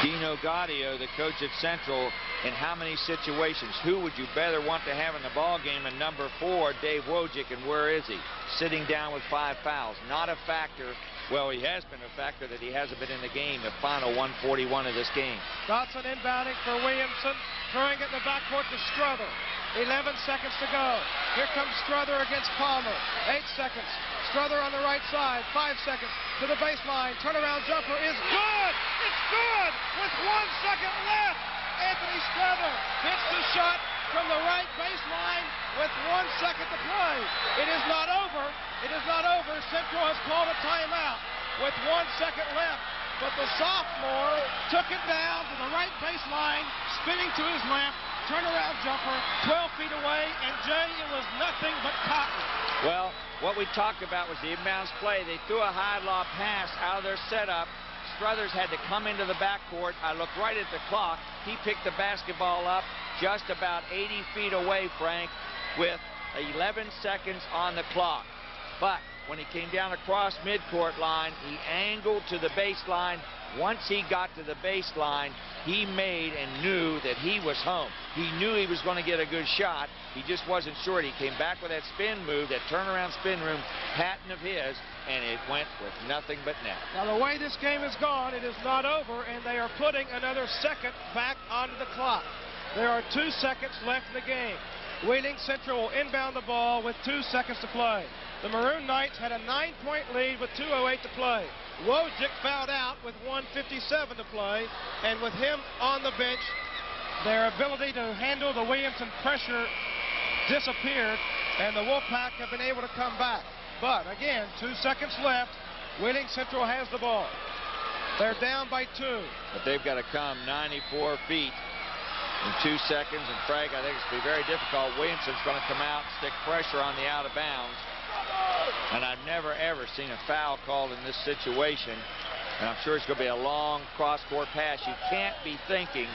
Dino Gaudio, the coach at Central, in how many situations? Who would you better want to have in the ball game? And number 4, Dave Wojcik, and where is he? Sitting down with 5 fouls. Not a factor Well, he has been a factor that he hasn't been in the game, the final 141 of this game. Dotson inbounding for Williamson, throwing it in the backcourt to Strother. 11 seconds to go. Here comes Strother against Palmer. 8 seconds. Strother on the right side. 5 seconds to the baseline. Turnaround jumper is good. It's good with 1 second left. Anthony Strother hits the shot from the right baseline with 1 second to play. It is not over. It is not over. Central has called a timeout with 1 second left. But the sophomore took it down to the right baseline, spinning to his left. Turnaround jumper, 12 feet away, and Jay, it was nothing but cotton. Well, what we talked about was the inbounds play. They threw a high lob pass out of their setup. Struthers had to come into the backcourt. I looked right at the clock. He picked the basketball up just about 80 feet away, Frank, with 11 seconds on the clock. But when he came down across midcourt line, he angled to the baseline. Once he got to the baseline, he made and knew that he was home. He knew he was going to get a good shot. He just wasn't sure. He came back with that spin move, that turnaround spin room patent of his, and it went with nothing but net. Now, the way this game has gone, it is not over, and they are putting another second back onto the clock. There are 2 seconds left in the game. Wheeling Central will inbound the ball with 2 seconds to play. The Maroon Knights had a 9-point lead with 2:08 to play. Wojcik fouled out with 1:57 to play, and with him on the bench, their ability to handle the Williamson pressure disappeared, and the Wolfpack have been able to come back. But again, 2 seconds left. Wheeling Central has the ball. They're down by 2. But they've got to come 94 feet in 2 seconds, and Frank, I think it's going to be very difficult. Williamson's going to come out and stick pressure on the out of bounds. And I've never, ever seen a foul called in this situation. And I'm sure it's going to be a long cross-court pass. You can't be thinking.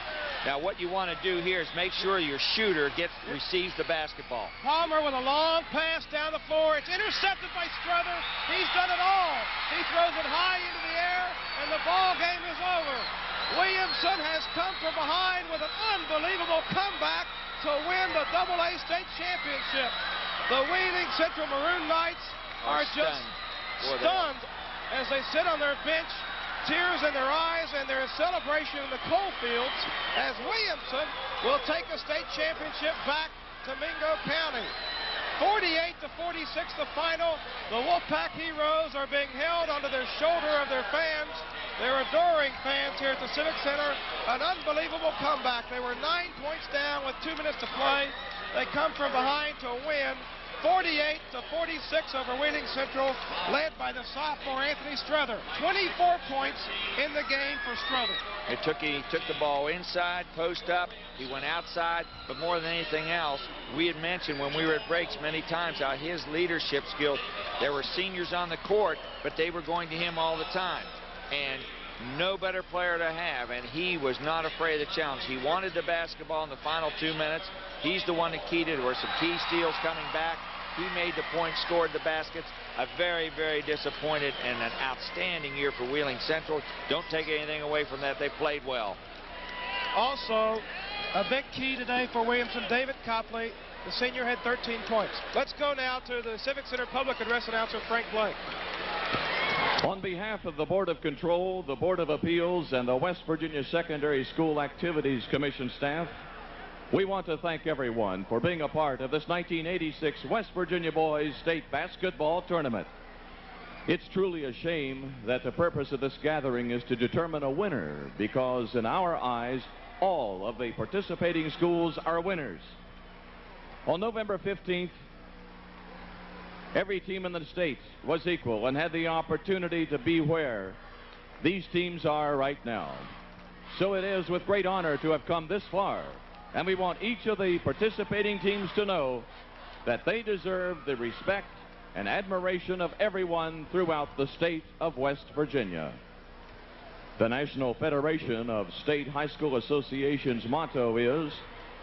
Now, what you want to do here is make sure your shooter receives the basketball. Palmer with a long pass down the floor. It's intercepted by Strother. He's done it all. He throws it high into the air, and the ball game is over. Williamson has come from behind with an unbelievable comeback to win the AA state championship. The Wheeling Central Maroon Knights are just stunned as they sit on their bench, tears in their eyes, and their celebration in the coal fields as Williamson will take a state championship back to Mingo County. 48-46 the final. The Wolfpack Heroes are being held onto their shoulder of their fans. Their adoring fans here at the Civic Center. An unbelievable comeback. They were 9 points down with 2 minutes to play. They come from behind to win 48-46 over Wheeling Central, led by the sophomore Anthony Strother. 24 points in the game for Strother. He took the ball inside, post up. He went outside, but more than anything else, we had mentioned when we were at breaks many times how his leadership skills. There were seniors on the court, but they were going to him all the time. And no better player to have, and he was not afraid of the challenge. He wanted the basketball in the final 2 minutes. He's the one that keyed it. There were some key steals coming back. He made the points, scored the baskets. A very, very disappointed and an outstanding year for Wheeling Central. Don't take anything away from that. They played well. Also, a big key today for Williamson, David Copley. The senior had 13 points. Let's go now to the Civic Center public address announcer, Frank Blank. On behalf of the Board of Control, the Board of Appeals, and the West Virginia Secondary School Activities Commission staff, we want to thank everyone for being a part of this 1986 West Virginia Boys State Basketball Tournament. It's truly a shame that the purpose of this gathering is to determine a winner, because in our eyes, all of the participating schools are winners. On November 15th, every team in the state was equal and had the opportunity to be where these teams are right now. So it is with great honor to have come this far, and we want each of the participating teams to know that they deserve the respect and admiration of everyone throughout the state of West Virginia. The National Federation of State High School Associations' motto is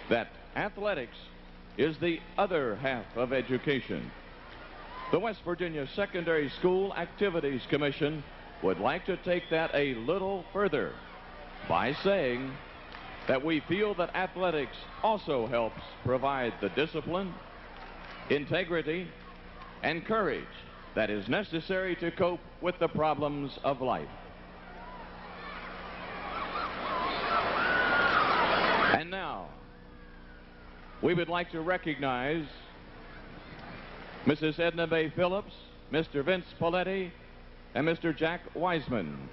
that athletics is the other half of education. The West Virginia Secondary School Activities Commission would like to take that a little further by saying that we feel that athletics also helps provide the discipline, integrity, and courage that is necessary to cope with the problems of life. And now, we would like to recognize Mrs. Edna Mae Phillips, Mr. Vince Poletti, and Mr. Jack Wiseman,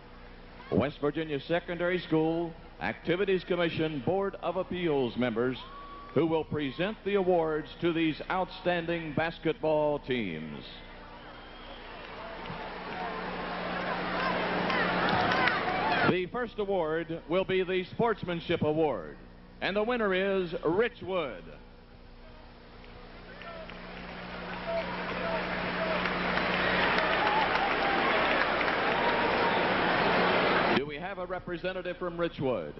West Virginia Secondary School Activities Commission Board of Appeals members, who will present the awards to these outstanding basketball teams. The first award will be the Sportsmanship Award, and the winner is Richwood. Do we have a representative from Richwood?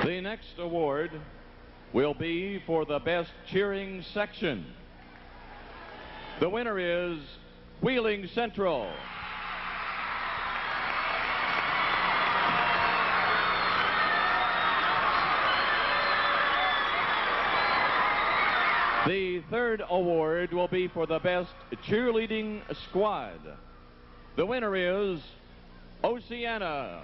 The next award will be for the best cheering section. The winner is Wheeling Central. The third award will be for the best cheerleading squad. The winner is Oceana.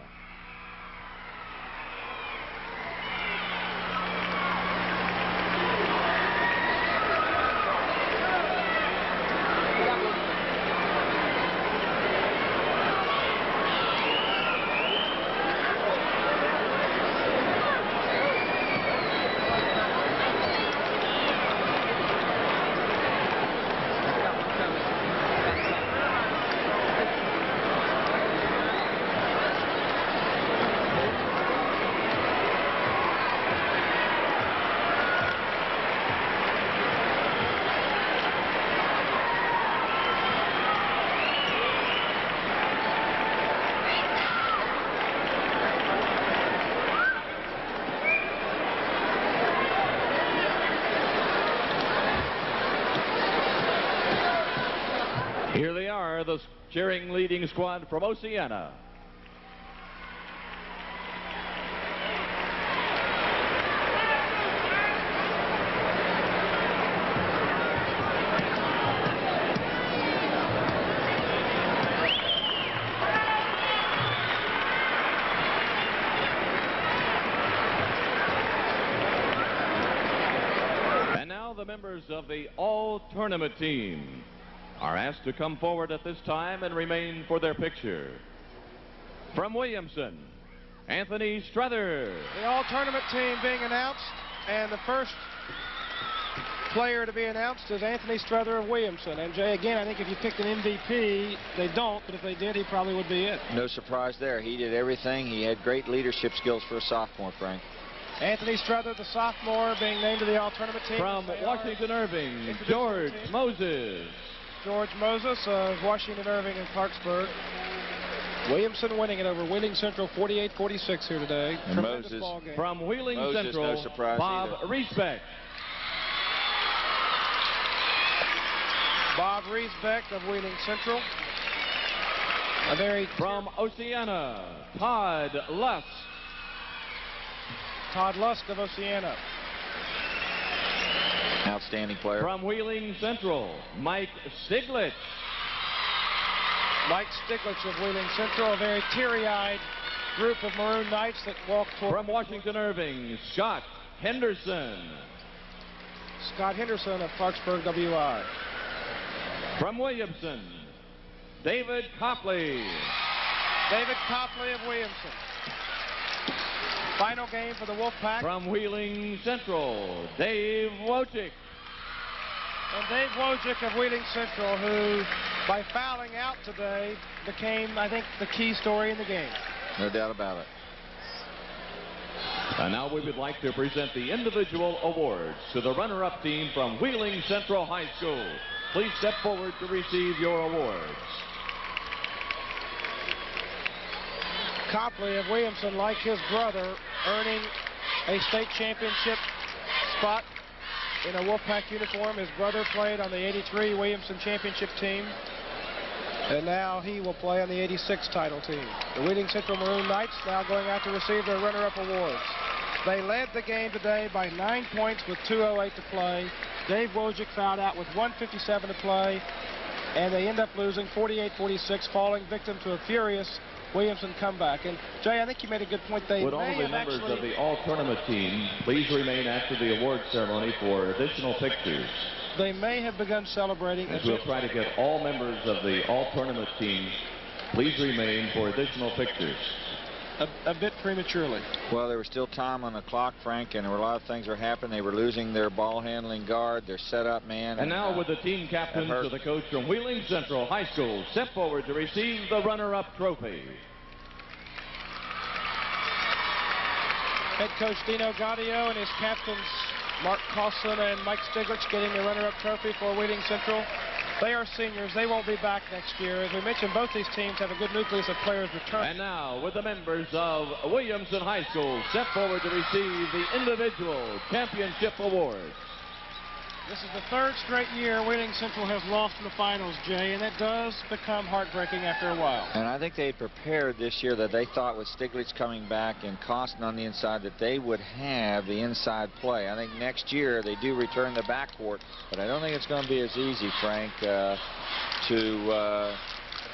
Here they are, the cheering leading squad from Oceana. And now the members of the all-tournament team are asked to come forward at this time and remain for their picture. From Williamson, Anthony Struther. The all-tournament team being announced, and the first player to be announced is Anthony Struther of Williamson. And Jay, again, I think if you picked an MVP, they don't, but if they did, he probably would be it. No surprise there. He did everything. He had great leadership skills for a sophomore, Frank. Anthony Struther, the sophomore, being named to the all-tournament team. From Washington Irving, George Moses. George Moses of Washington Irving and Clarksburg. Williamson winning it over Wheeling Central 48-46 here today. And Moses from Wheeling Moses, Central, no surprise Bob either. Riesbeck. Bob Riesbeck of Wheeling Central. A very from Oceana, Todd Lusk. Todd Lusk of Oceana. Outstanding player. From Wheeling Central, Mike Stiglitz. Mike Stiglitz of Wheeling Central, a very teary-eyed group of Maroon Knights that walk toward. From Washington Irving, Scott Henderson. Scott Henderson of Clarksburg WI. From Williamson, David Copley. David Copley of Williamson. Final game for the Wolfpack. From Wheeling Central, Dave Wojcik. And Dave Wojcik of Wheeling Central, who, by fouling out today, became, I think, the key story in the game. No doubt about it. And now we would like to present the individual awards to the runner-up team from Wheeling Central High School. Please step forward to receive your awards. Copley of Williamson, like his brother, earning a state championship spot in a Wolfpack uniform. His brother played on the '83 Williamson championship team. And now he will play on the '86 title team. The Wheeling Central Maroon Knights now going out to receive their runner-up awards. They led the game today by 9 points with 2:08 to play. Dave Wojcik fouled out with 1:57 to play. And they end up losing 48-46, falling victim to a furious Williamson comeback. And Jay, I think you made a good point. Would all the members of the all-tournament team please remain after the award ceremony for additional pictures? They may have begun celebrating. As we'll try to get all members of the all-tournament team, please remain for additional pictures. A bit prematurely. Well, there was still time on the clock, Frank, and there were a lot of things that happened. They were losing their ball handling guard, their setup man. And now with the team captains to the coach from Wheeling Central High School step forward to receive the runner-up trophy. Head coach Dino Gaudio and his captains Mark Carlson and Mike Stiglitz getting the runner-up trophy for Wheeling Central. They are seniors. They won't be back next year. As we mentioned, both these teams have a good nucleus of players returning. And now, with the members of Williamson High School, step forward to receive the individual championship award. This is the third straight year Wheeling Central has lost in the finals, Jay, and that does become heartbreaking after a while. And I think they prepared this year that they thought with Stiglitz coming back and Costin on the inside that they would have the inside play. I think next year they do return the backcourt, but I don't think it's going to be as easy, Frank,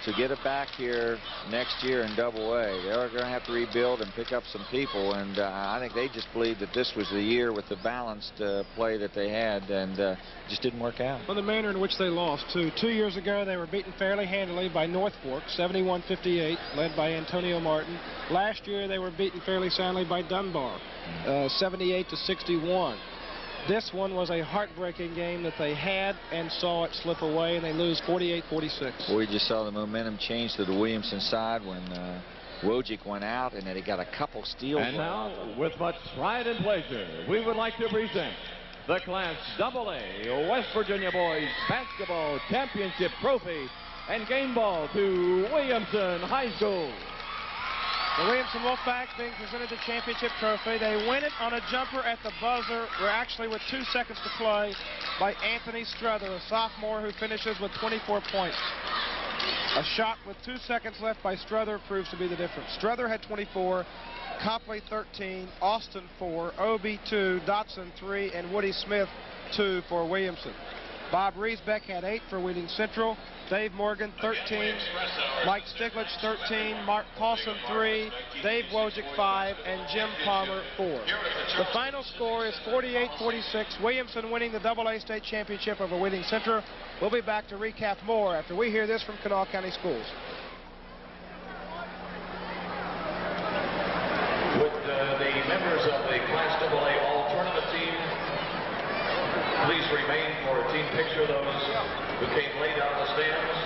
to get it back here next year in Double A. They're going to have to rebuild and pick up some people, and I think they just believed that this was the year with the balanced play that they had, and just didn't work out. Well, the manner in which they lost, too. 2 years ago, they were beaten fairly handily by North Fork, 71-58, led by Antonio Martin. Last year, they were beaten fairly soundly by Dunbar, 78-61. This one was a heartbreaking game that they had and saw it slip away, and they lose 48-46. We just saw the momentum change to the Williamson side when Wojcik went out, and then he got a couple steals. And now, with much pride and pleasure, we would like to present the Class AA West Virginia Boys Basketball Championship Trophy and game ball to Williamson High School. The Williamson Wolfpack being presented the championship trophy. They win it on a jumper at the buzzer, or actually with 2 seconds to play, by Anthony Struther, a sophomore who finishes with 24 points. A shot with 2 seconds left by Struther proves to be the difference. Struther had 24, Copley 13, Austin 4, Obi 2, Dotson 3, and Woody Smith 2 for Williamson. Bob Riesbeck had 8 for Wheeling Central. Dave Morgan 13, Mike Stiglitz 13, Mark Paulson 3, Dave Wojcik 5, and Jim Palmer 4. The final score is 48-46. Williamson winning the AA state championship over Wheeling Central. We'll be back to recap more after we hear this from Kanawha County Schools. Would the members of the Class AA all-tournament team please remain for a team picture, those who came late out of the stands?